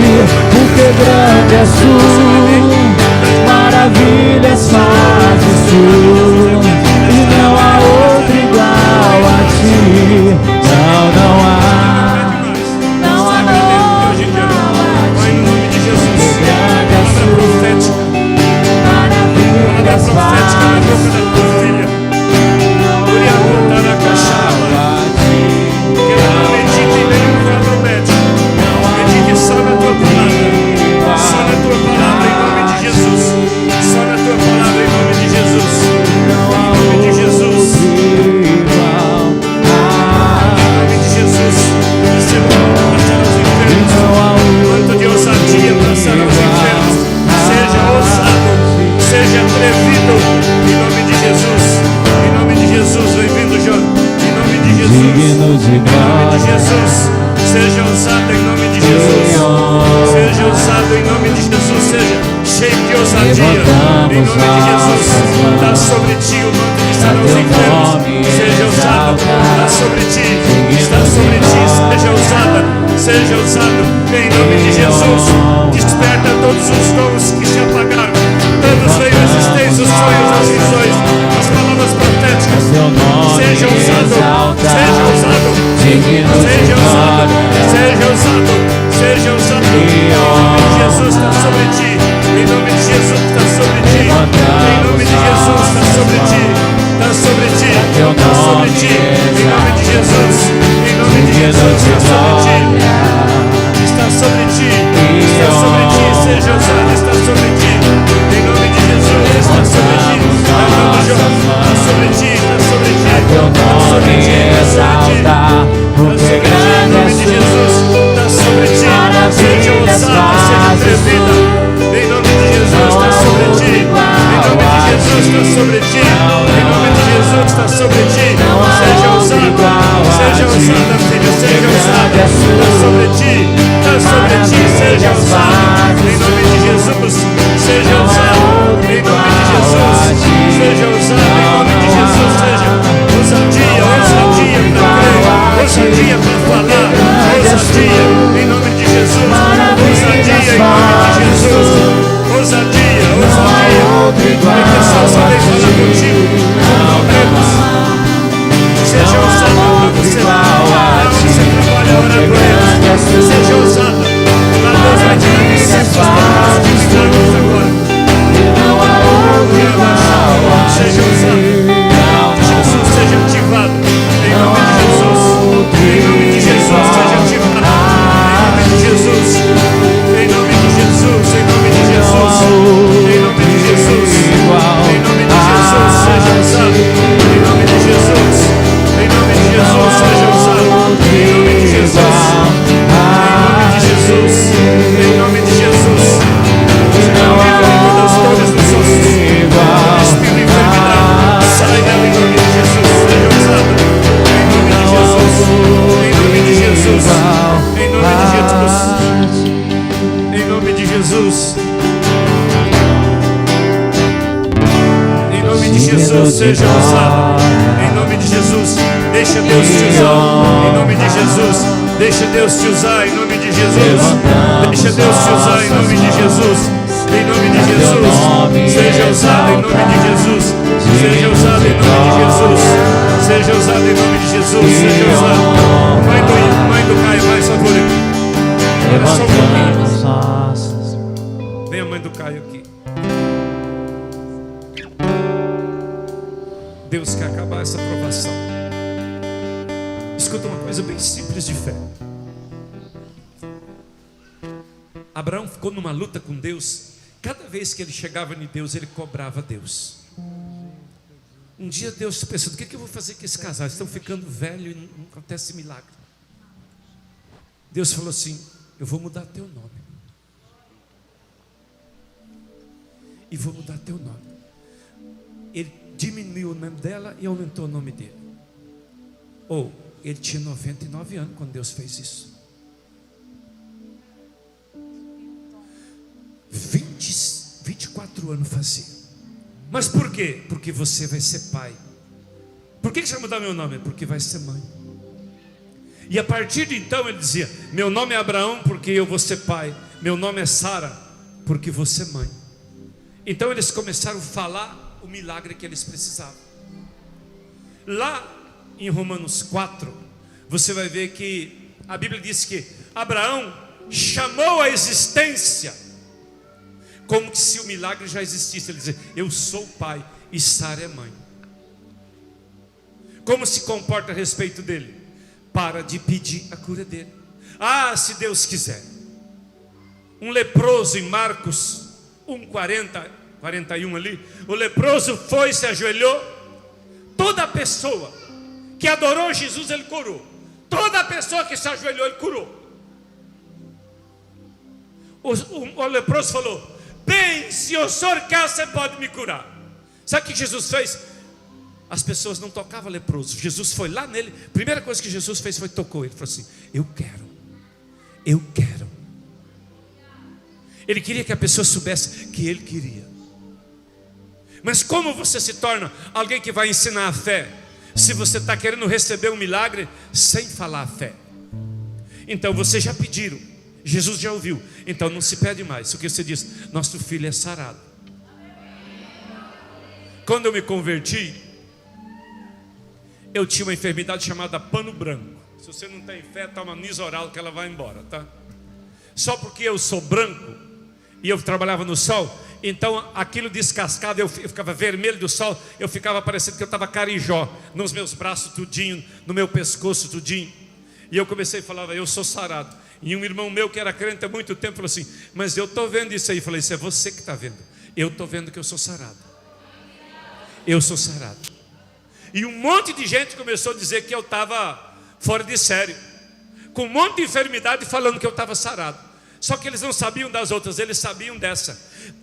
porque grande és tu, maravilhas fazes tu, e não há outro igual a ti, não há outro igual a ti. Em nome de Jesus, está sobre ti o manto que está nos enfermos. Seja usado, está sobre ti, está sobre ti, seja usada, seja usado. Em nome de Jesus, desperta todos os dons que se apagaram. Todos veio à existência, os sonhos, as visões, as palavras proféticas. Seja usado, seja usado, seja usado, seja usado, seja usado. Em nome de Jesus está sobre ti. Em nome de Jesus está sobre ti. Em nome de Jesus está sobre ti. Está sobre ti. Está sobre ti. Em nome de Jesus. Em nome de Jesus está sobre ti. Está sobre ti. Está sobre ti. Seja usado. Está sobre ti. Em nome de Jesus está sobre ti. Está sobre ti. Está sobre ti. Está sobre ti. Está sobre ti. Em nome de Jesus está sobre ti. Seja ousada, seja atrevida. Em nome de Jesus está sobre ti. Em nome de Jesus está sobre ti. Em nome de Jesus está sobre ti. Seja ousado, seja ousada, filho, seja ousada. Está sobre ti, está sobre ti. Seja ousado. Em nome de Jesus, seja ousado. Em nome de Jesus, seja ousado. Em nome de Jesus, seja ousadia, ousadia para crer, ousadia para falar, ousadia. Em nome de Jesus, ousadia. Em nome de Jesus, ousadia, ousadia. Porque pessoas sabem falar contigo com problemas. Seja ousada para você trabalha, ora com eles. Seja ousada. Lá Deus vai te dar milagres agora. Seja ousado. Jesus seja ativado. Em nome de Jesus. Em nome de Jesus, seja ativado. Em nome de Jesus. Em nome de Jesus. Em nome de Jesus. Em nome de Jesus. Em nome de Jesus, seja usado. Em nome de Jesus. Em nome de Jesus, seja usado. Em nome de Jesus. Em nome de Jesus. Em nome de Jesus. Seja livre de todas as dores dos ossos. Espírito de enfermidade, sai dela em nome de Jesus. Seja usado. Em nome de Jesus. Em nome de Jesus. Em nome de Jesus. Em nome de Jesus. Em nome de Jesus, seja usado. Em nome de Jesus, deixa Deus te usar. Em nome de Jesus, deixa Deus te usar. Em nome de Jesus, deixa Deus te usar. Em nome de Jesus, em nome de Jesus, seja usado. Em nome de Jesus, seja usado. Em nome de Jesus, seja usado. Em nome de Jesus, seja usado. Mãe do Caio, mais favor aqui. Olha só um pouquinho. Vem a mãe do Caio aqui. Deus quer acabar essa provação. Escuta uma coisa bem simples de fé. Abraão ficou numa luta com Deus. Cada vez que ele chegava em Deus, ele cobrava Deus. Um dia Deus pensou: o que eu vou fazer com esse casal? Eles estão ficando velhos e não acontece milagre. Deus falou assim: eu vou mudar teu nome. E vou mudar teu nome. Ele diminuiu o nome dela e aumentou o nome dele. Ele tinha 99 anos quando Deus fez isso. 24 anos fazia. Mas por quê? Porque você vai ser pai. Por que você vai mudar meu nome? Porque vai ser mãe. E a partir de então ele dizia: meu nome é Abraão porque eu vou ser pai. Meu nome é Sara porque vou ser mãe. Então eles começaram a falar o milagre que eles precisavam. Lá em Romanos 4, você vai ver que a Bíblia diz que Abraão chamou a existência como se o milagre já existisse. Ele dizia: eu sou pai e Sara é mãe. Como se comporta a respeito dele? Para de pedir a cura dele. Se Deus quiser. Um leproso em Marcos 41 ali, o leproso foi, se ajoelhou. Toda pessoa que adorou Jesus, ele curou. Toda pessoa que se ajoelhou, ele curou. O leproso falou: bem, se o senhor quer, você pode me curar. Sabe o que Jesus fez? As pessoas não tocavam leproso. Jesus foi lá nele. A primeira coisa que Jesus fez foi tocou ele. Falou assim: eu quero. Ele queria que a pessoa soubesse que ele queria. Mas como você se torna alguém que vai ensinar a fé? Se você está querendo receber um milagre sem falar a fé. Então vocês já pediram, Jesus já ouviu, então não se pede mais. O que você diz? Nosso filho é sarado. Quando eu me converti, eu tinha uma enfermidade chamada pano branco. Se você não tem fé, toma Nisoral que ela vai embora, tá? Só porque eu sou branco e eu trabalhava no sol, então aquilo descascado, eu ficava vermelho do sol, eu ficava parecendo que eu estava carijó, nos meus braços tudinho, no meu pescoço tudinho. E eu comecei a falar, eu sou sarado. E um irmão meu que era crente há muito tempo falou assim, mas eu estou vendo isso aí. Eu falei, isso é você que está vendo. Eu estou vendo que eu sou sarado. Eu sou sarado. E um monte de gente começou a dizer que eu estava fora de série, com um monte de enfermidade, falando que eu estava sarado. Só que eles não sabiam das outras, eles sabiam dessa.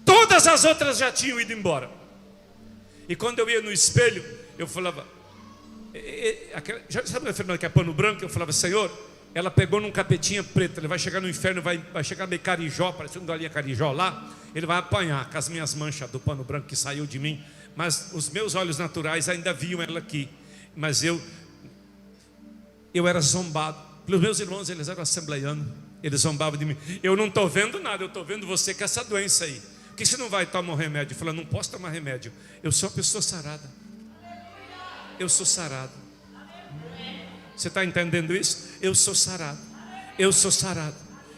Todas as outras já tinham ido embora. E quando eu ia no espelho, eu falava, já sabe a enfermidade que é pano branco? Eu falava, Senhor, ela pegou num capetinha preto, ele vai chegar no inferno, vai chegar meio carijó, parecendo galinha carijó lá, ele vai apanhar com as minhas manchas do pano branco que saiu de mim. Mas os meus olhos naturais ainda viam ela aqui. Mas eu era zombado pelos meus irmãos, eles eram assembleianos, eles zombavam de mim. Eu não estou vendo nada, eu estou vendo você com essa doença aí. Por que você não vai tomar um remédio? Eu falei, não posso tomar remédio. Eu sou uma pessoa sarada. Eu sou sarado. Você está entendendo isso? Eu sou sarado. Eu sou sarado.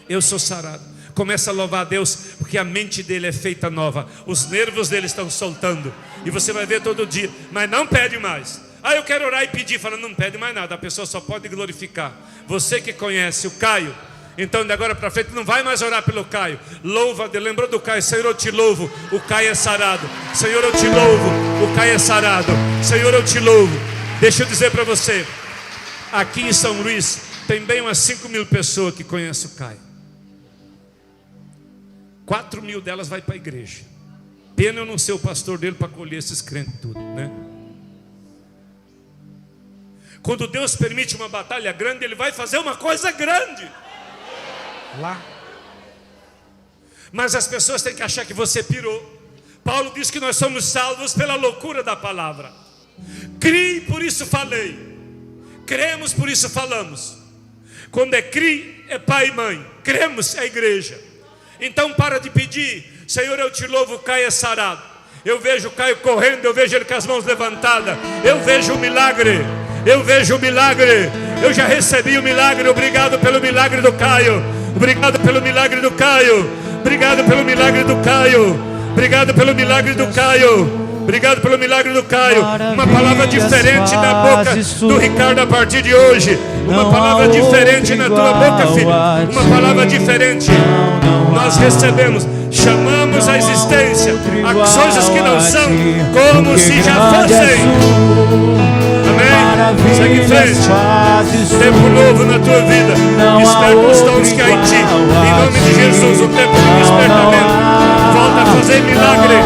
Eu sou sarado. Começa a louvar a Deus, porque a mente dele é feita nova. Os nervos dele estão soltando. E você vai ver todo dia. Mas não pede mais. Eu quero orar e pedir. Fala, não pede mais nada. A pessoa só pode glorificar. Você que conhece o Caio, então de agora para frente não vai mais orar pelo Caio. Louva, lembrou do Caio? Senhor, eu te louvo, o Caio é sarado. Senhor, eu te louvo, o Caio é sarado. Senhor, eu te louvo. Deixa eu dizer para você, aqui em São Luís tem bem umas 5.000 pessoas que conhecem o Caio. 4.000 delas vai para a igreja. Pena eu não ser o pastor dele para colher esses crentes tudo, né? Quando Deus permite uma batalha grande, Ele vai fazer uma coisa grande lá. Mas as pessoas têm que achar que você pirou. Paulo diz que nós somos salvos pela loucura da palavra. Crie, por isso falei. Cremos, por isso falamos. Quando é crie, é pai e mãe. Cremos, é igreja. Então para de pedir, Senhor, eu te louvo, o Caio é sarado. Eu vejo o Caio correndo, eu vejo ele com as mãos levantadas. Eu vejo o milagre. Eu vejo o milagre. Eu já recebi o milagre. Obrigado pelo milagre do Caio. Obrigado pelo milagre do Caio. Obrigado pelo milagre do Caio. Obrigado pelo milagre do Caio. Obrigado pelo milagre do Caio. Uma palavra diferente na boca do Ricardo a partir de hoje. Uma palavra diferente na tua boca, filho. Uma palavra diferente. Nós recebemos, chamamos a existência as coisas que não são como se já fossem. Amém? Segue em frente. Tempo novo na tua vida. Desperta os dons que há em ti. Em nome de Jesus, o tempo do despertamento. Volta a fazer milagre.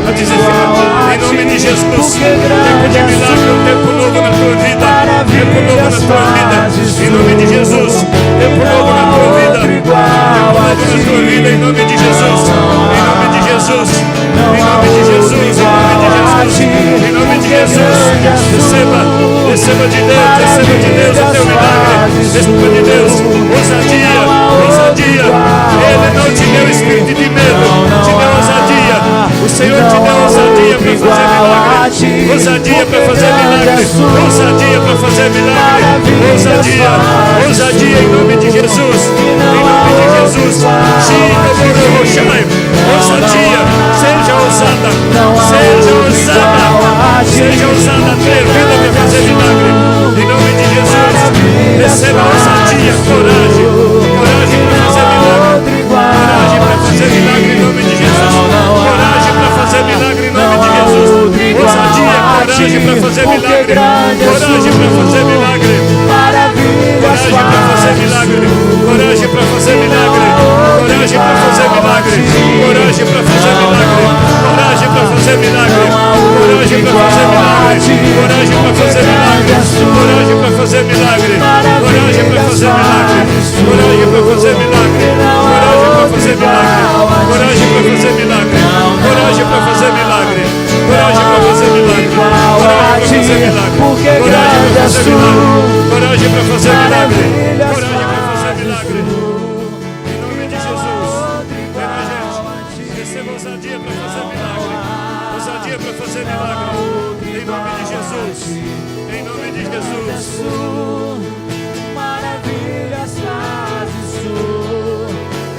A dizer, em nome de Jesus, tempo de milagre, um tempo novo na tua vida. Tempo novo na tua vida. Em nome de Jesus. Tempo novo na tua vida. Tempo novo na tua vida. Em nome de Jesus. Em nome de Jesus. Em nome de Jesus. Em nome de Jesus. Receba de Deus o teu milagre. Receba de Deus ousadia. Ele não te deu espírito de medo, te deu ousadia. O Senhor te deu ousadia para fazer milagre. Ousadia para fazer milagre. Ousadia para fazer milagre. Ousadia em nome de Jesus. Em nome de Jesus. Ousadia. Seja ousada. Seja ousada. Seja ousada, atrevida para fazer milagre. Em nome de Jesus. Receba ousadia, coragem para fazer milagre. Coragem para fazer milagre em nome de Jesus. Coragem para fazer milagre em nome de Jesus. Ousadia, coragem para fazer milagre. Coragem para fazer milagre. Coragem para fazer milagre. Coragem para fazer milagre. Coragem para fazer milagre. Coragem para fazer milagre. Coragem para fazer milagre. Coragem para fazer milagre. Coragem para fazer milagre. Coragem para fazer milagre. Coragem para fazer milagre. Coragem para fazer milagre. Coragem para fazer milagre. Coragem para fazer milagre. Coragem para fazer milagre. Coragem fazer milagre. Coragem para fazer milagre. Maravilhas Coragem para fazer fazes milagre. tu. Em nome de Jesus. Vem, gente. Receba ousadia para fazer milagre. Ousadia para fazer milagre. Em nome de Jesus. Em nome de Jesus. Maravilhas fazes tu,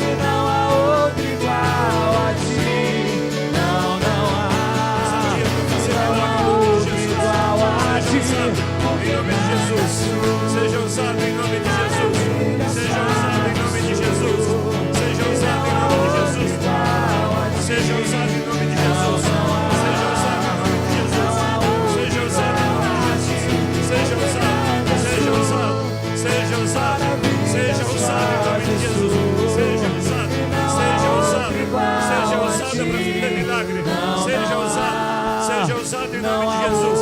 e não há outro igual a ti. Não, não há. Ousadia para fazer Não há milagre. outro igual a ti. Em nome de Jesus. Seja usado em nome de Jesus. Seja usado em nome de Jesus. Seja usado em nome de Jesus. Seja usado em nome de Jesus. Seja usado em nome de Jesus. Seja usado em nome de Jesus. Seja usado. Seja usado. Seja usado. Seja usado em nome de Jesus. Seja usado. Seja usado. Seja usado para fazer milagre. Seja usado. Seja usado em nome de Jesus.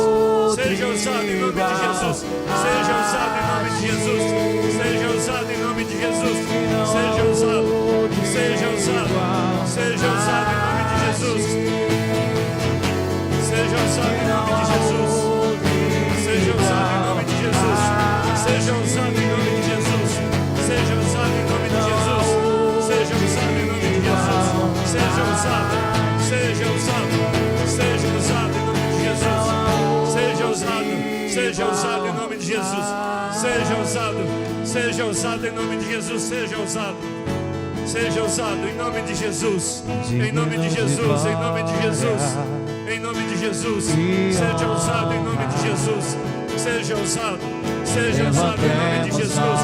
Seja usado em nome de Jesus. Seja usado em nome de Jesus. Seja usado em nome de Jesus. Seja usado. Seja usado. Seja usado em nome de Jesus. Seja usado em nome de Jesus. Seja usado em nome de Jesus. Seja usado em nome de Jesus. Seja usado em nome de Jesus. Seja usado em nome de Jesus. Seja usado. Seja usado. Seja usado em nome de Jesus. Seja usado. Seja usado em nome de Jesus. Seja usado. Seja usado em nome de Jesus. Seja usado. Seja usado em nome de Jesus. Em nome de Jesus. Em nome de Jesus. Em nome de Jesus. Seja usado em nome de Jesus. Seja usado. Seja usado em nome de Jesus.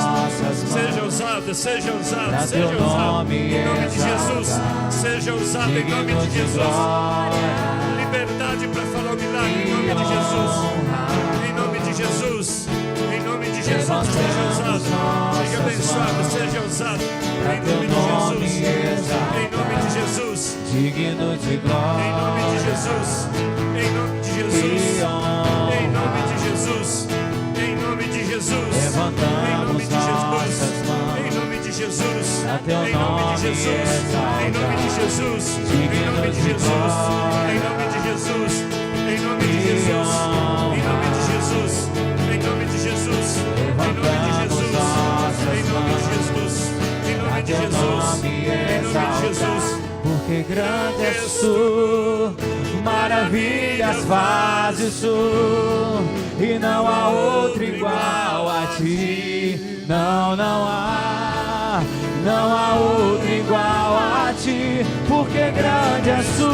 Seja usado. Seja usado. Seja usado em nome de Jesus. Seja usado em nome de Jesus. Liberdade para falar o milagre em nome de Jesus. Em nome de Jesus. Em nome de Jesus. Seja usado. Seja abençoado. Seja usado. Em nome de Jesus. Em nome de Jesus. Digno de glória. Em nome de Jesus. Em nome de Jesus. Em nome de Jesus. Em nome de Jesus. Em nome de Jesus. Em nome de Jesus. Em nome de Jesus. Em nome de Jesus. Em nome de Jesus. Em nome de Jesus. Em nome de Jesus. Em nome de Jesus. Em nome de Jesus. Em nome de Jesus. Em nome de Jesus. Em nome de Jesus. Em nome de Jesus. Porque grande és tu, maravilhas fazes tu, e não há outro igual a ti. Não, não há, não há outro igual a ti. Porque grande és tu,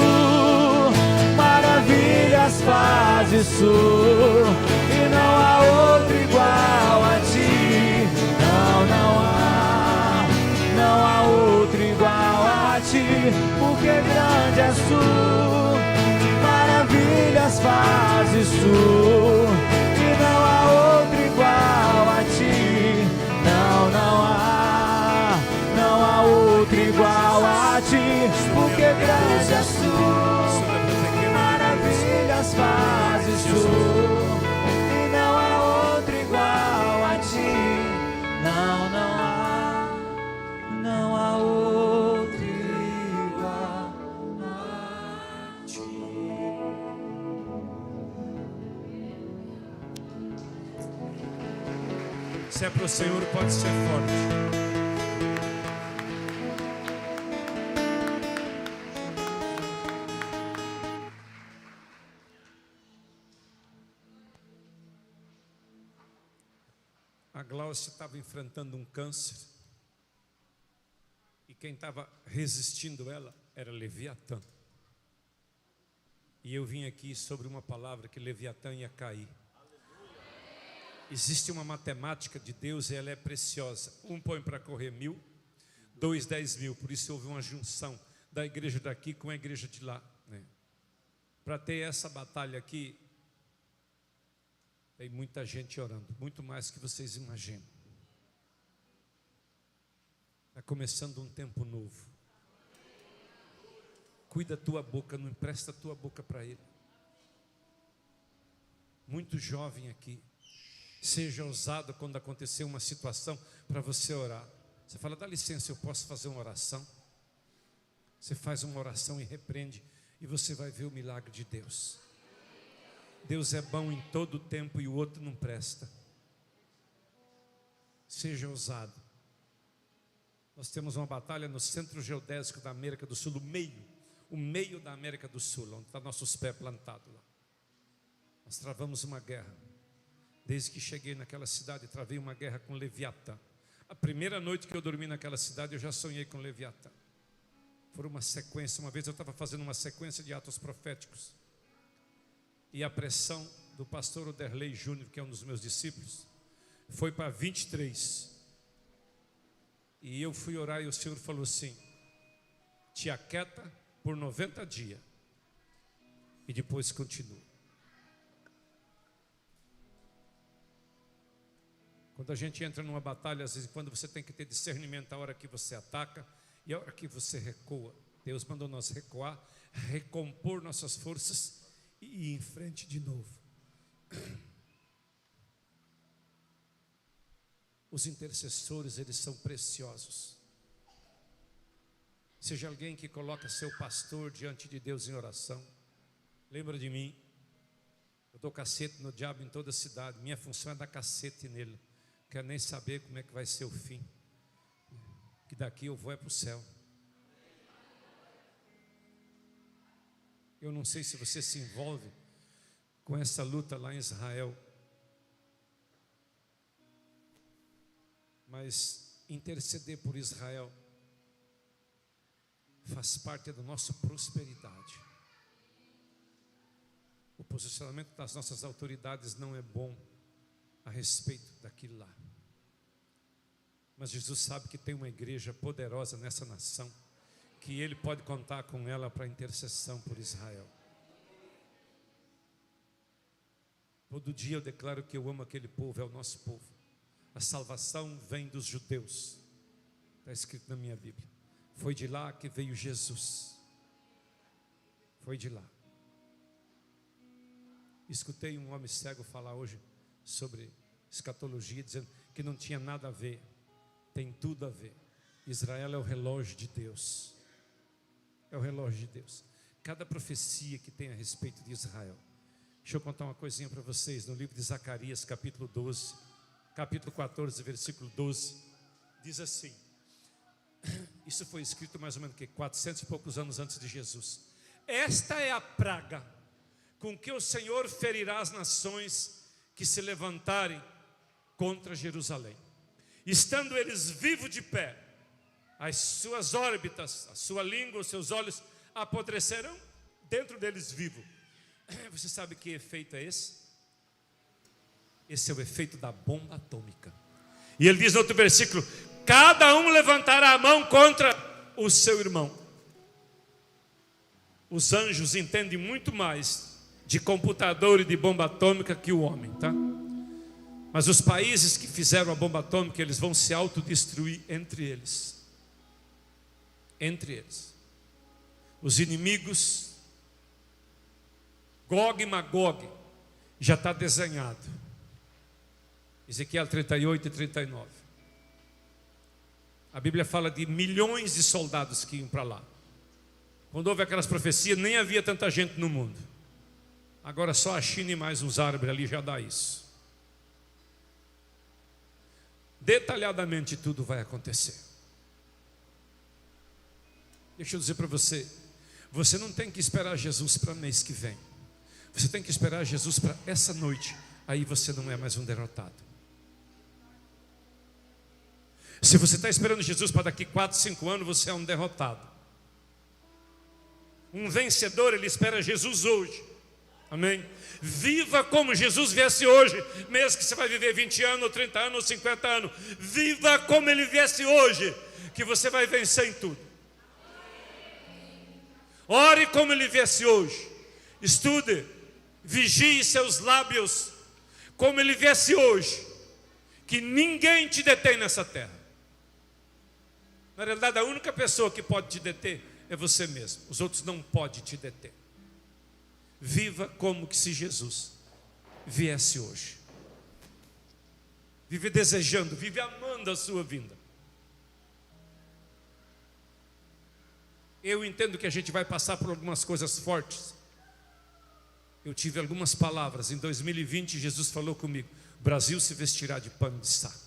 maravilhas fazes tu, e não há outro igual a ti. Não, não há, não há outro igual a ti. Porque grande és tu, maravilhas fazes tu, e não há outro igual a ti. Não, não há, não há outro igual a ti. Porque grande és tu, maravilhas fazes tu, e não há outro igual a ti. Não, não há, não há outro igual a ti. Se é para o Senhor, pode ser forte. A Glaucia estava enfrentando um câncer. E quem estava resistindo ela era Leviatã. E eu vim aqui sobre uma palavra que Leviatã ia cair. Existe uma matemática de Deus e ela é preciosa. Um põe para correr 1000, 2, 10.000. Por isso houve uma junção da igreja daqui com a igreja de lá, né? Para ter essa batalha aqui, tem muita gente orando, muito mais que vocês imaginam. Está começando um tempo novo. Cuida a tua boca, não empresta a tua boca para ele. Muito jovem aqui. Seja ousado quando acontecer uma situação para você orar. Você fala, dá licença, eu posso fazer uma oração? Você faz uma oração e repreende, e você vai ver o milagre de Deus. Deus é bom em todo tempo e o outro não presta. Seja ousado. Nós temos uma batalha no centro geodésico da América do Sul, o meio da América do Sul, onde está nossos pés plantados lá. Nós travamos uma guerra. Desde que cheguei naquela cidade, travei uma guerra com Leviatã. A primeira noite que eu dormi naquela cidade, eu já sonhei com Leviatã. Foi uma sequência. Uma vez eu estava fazendo uma sequência de atos proféticos, e a pressão do pastor Oderley Júnior, que é um dos meus discípulos, foi para 23. E eu fui orar e o Senhor falou assim: te aquieta por 90 dias e depois continua. Quando a gente entra numa batalha, às vezes, quando você tem que ter discernimento a hora que você ataca e a hora que você recua. Deus mandou nós recuar, recompor nossas forças e ir em frente de novo. Os intercessores, eles são preciosos. Seja alguém que coloca seu pastor diante de Deus em oração. Lembra de mim? Eu dou cacete no diabo em toda a cidade. Minha função é dar cacete nele. Não quero nem saber como é que vai ser o fim. Que daqui eu vou é para o céu. Eu não sei se você se envolve com essa luta lá em Israel, mas interceder por Israel faz parte da nossa prosperidade. O posicionamento das nossas autoridades não é bom a respeito daquilo lá, mas Jesus sabe que tem uma igreja poderosa nessa nação, que Ele pode contar com ela para intercessão por Israel. Todo dia eu declaro que eu amo aquele povo, é o nosso povo. A salvação vem dos judeus, está escrito na minha Bíblia. Foi de lá que veio Jesus. Foi de lá. Escutei um homem cego falar hoje sobre escatologia, dizendo que não tinha nada a ver. Tem tudo a ver. Israel é o relógio de Deus. É o relógio de Deus. Cada profecia que tem a respeito de Israel. Deixa eu contar uma coisinha para vocês. No livro de Zacarias, capítulo 12, capítulo 14, versículo 12, diz assim. Isso foi escrito mais ou menos 400 e poucos anos antes de Jesus. Esta é a praga com que o Senhor ferirá as nações que se levantarem contra Jerusalém. Estando eles vivos de pé, as suas órbitas, a sua língua, os seus olhos apodrecerão dentro deles vivo. Você sabe que efeito é esse? Esse é o efeito da bomba atômica. E ele diz no outro versículo: cada um levantará a mão contra o seu irmão. Os anjos entendem muito mais de computador e de bomba atômica que o homem, tá? Mas os países que fizeram a bomba atômica, eles vão se autodestruir entre eles. Entre eles. Os inimigos, Gog e Magog, já está desenhado. Ezequiel 38 e 39. A Bíblia fala de milhões de soldados que iam para lá. Quando houve aquelas profecias, nem havia tanta gente no mundo. Agora só a China e mais uns árabes ali já dá isso. Detalhadamente tudo vai acontecer. Deixa eu dizer para você, você não tem que esperar Jesus para mês que vem. Você tem que esperar Jesus para essa noite. Aí você não é mais um derrotado. Se você está esperando Jesus para daqui 4, 5 anos, você é um derrotado. Um vencedor, ele espera Jesus hoje. Amém? Viva como Jesus viesse hoje. Mesmo que você vai viver 20 anos, ou 30 anos, ou 50 anos. Viva como ele viesse hoje, que você vai vencer em tudo. Ore como ele viesse hoje. Estude. Vigie seus lábios como ele viesse hoje, que ninguém te detém nessa terra. Na realidade, a única pessoa que pode te deter é você mesmo. Os outros não podem te deter. Viva como que se Jesus viesse hoje. Vive desejando, vive amando a sua vinda. Eu entendo que a gente vai passar por algumas coisas fortes. Eu tive algumas palavras. Em 2020, Jesus falou comigo: o Brasil se vestirá de pano de saco.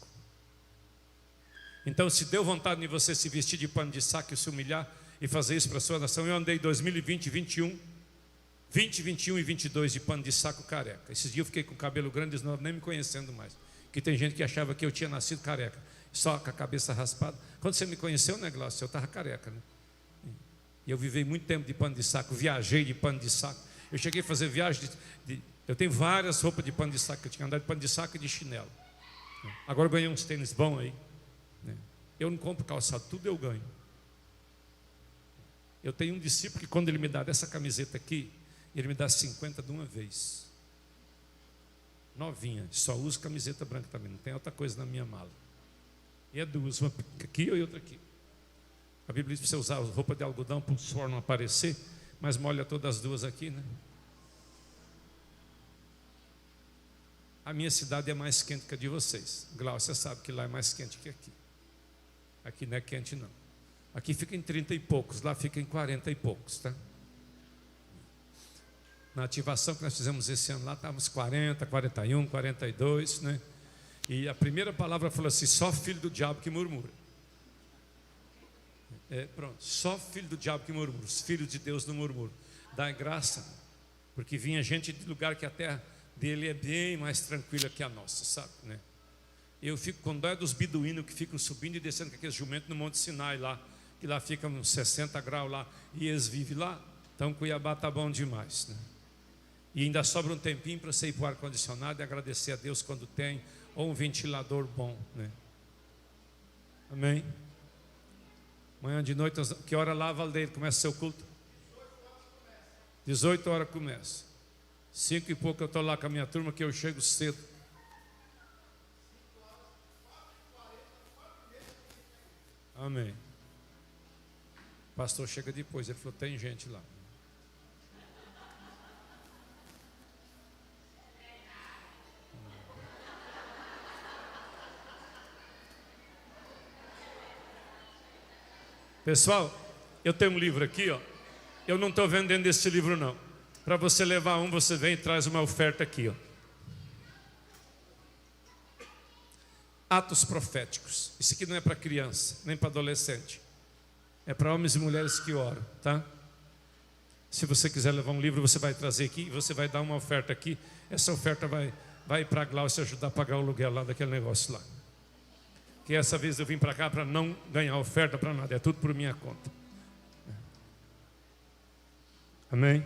Então, se deu vontade de você se vestir de pano de saco e se humilhar e fazer isso para a sua nação, eu andei 2020, 21 e 22 de pano de saco careca. Esses dias eu fiquei com o cabelo grande, eles não nem me conhecendo mais. Porque tem gente que achava que eu tinha nascido careca, só com a cabeça raspada. Quando você me conheceu, né, Glaucio, eu estava careca, né? E eu vivi muito tempo de pano de saco, viajei de pano de saco. Eu cheguei a fazer viagem eu tenho várias roupas de pano de saco, eu tinha andado de pano de saco e de chinelo. Agora eu ganhei uns tênis bons aí. Eu não compro calçado, tudo eu ganho. Eu tenho um discípulo que quando ele me dá dessa camiseta aqui, ele me dá 50 de uma vez. Novinha, só uso camiseta branca também, não tem outra coisa na minha mala. E é duas, uma aqui e outra aqui. A Bíblia diz para você usar roupa de algodão para o suor não aparecer, mas molha todas as duas aqui, né? A minha cidade é mais quente que a de vocês. Glaucio, você sabe que lá é mais quente que aqui. Aqui não é quente não. Aqui fica em 30 e poucos, lá fica em 40 e poucos, tá? Na ativação que nós fizemos esse ano lá, estávamos 40, 41, 42, né? E a primeira palavra falou assim: só filho do diabo que murmura. Pronto, só filho do diabo que murmura. Os filhos de Deus não murmuram. Dá graça, porque vinha gente de lugar que a terra dele é bem mais tranquila que a nossa, sabe, né? Eu fico com dó dos beduínos que ficam subindo e descendo com aqueles jumentos no Monte Sinai lá, que lá fica uns 60 graus lá, e eles vivem lá. Então Cuiabá está bom demais, né? E ainda sobra um tempinho para você ir para o ar-condicionado e agradecer a Deus quando tem, ou um ventilador bom, né? Amém? Amanhã de noite, que hora lá, Valdeiro, começa seu culto? 18 horas começa. 5 e pouco eu estou lá com a minha turma, que eu chego cedo. Amém. O pastor chega depois, ele falou: tem gente lá. Pessoal, eu tenho um livro aqui, ó. Eu não estou vendendo esse livro não. Para você levar um, você vem e traz uma oferta aqui, ó. Atos proféticos. Isso aqui não é para criança, nem para adolescente. É para homens e mulheres que oram, tá? Se você quiser levar um livro, você vai trazer aqui e você vai dar uma oferta aqui. Essa oferta vai para a Glaucia ajudar a pagar o aluguel lá daquele negócio lá. Que essa vez eu vim para cá para não ganhar oferta para nada, é tudo por minha conta. Amém?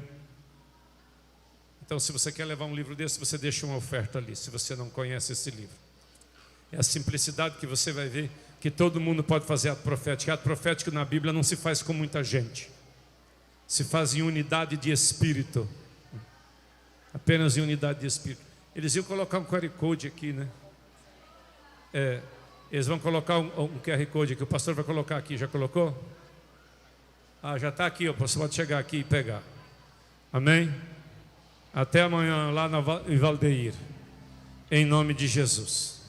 Então, se você quer levar um livro desse, você deixa uma oferta ali, se você não conhece esse livro. É a simplicidade que você vai ver que todo mundo pode fazer ato profético. Ato profético na Bíblia não se faz com muita gente. Se faz em unidade de espírito. Apenas em unidade de espírito. Eles iam colocar um QR Code aqui, né? Eles vão colocar um QR Code aqui. O pastor vai colocar aqui. Já colocou? Ah, já está aqui. Você pode chegar aqui e pegar. Amém? Até amanhã lá em Valdeir. Em nome de Jesus.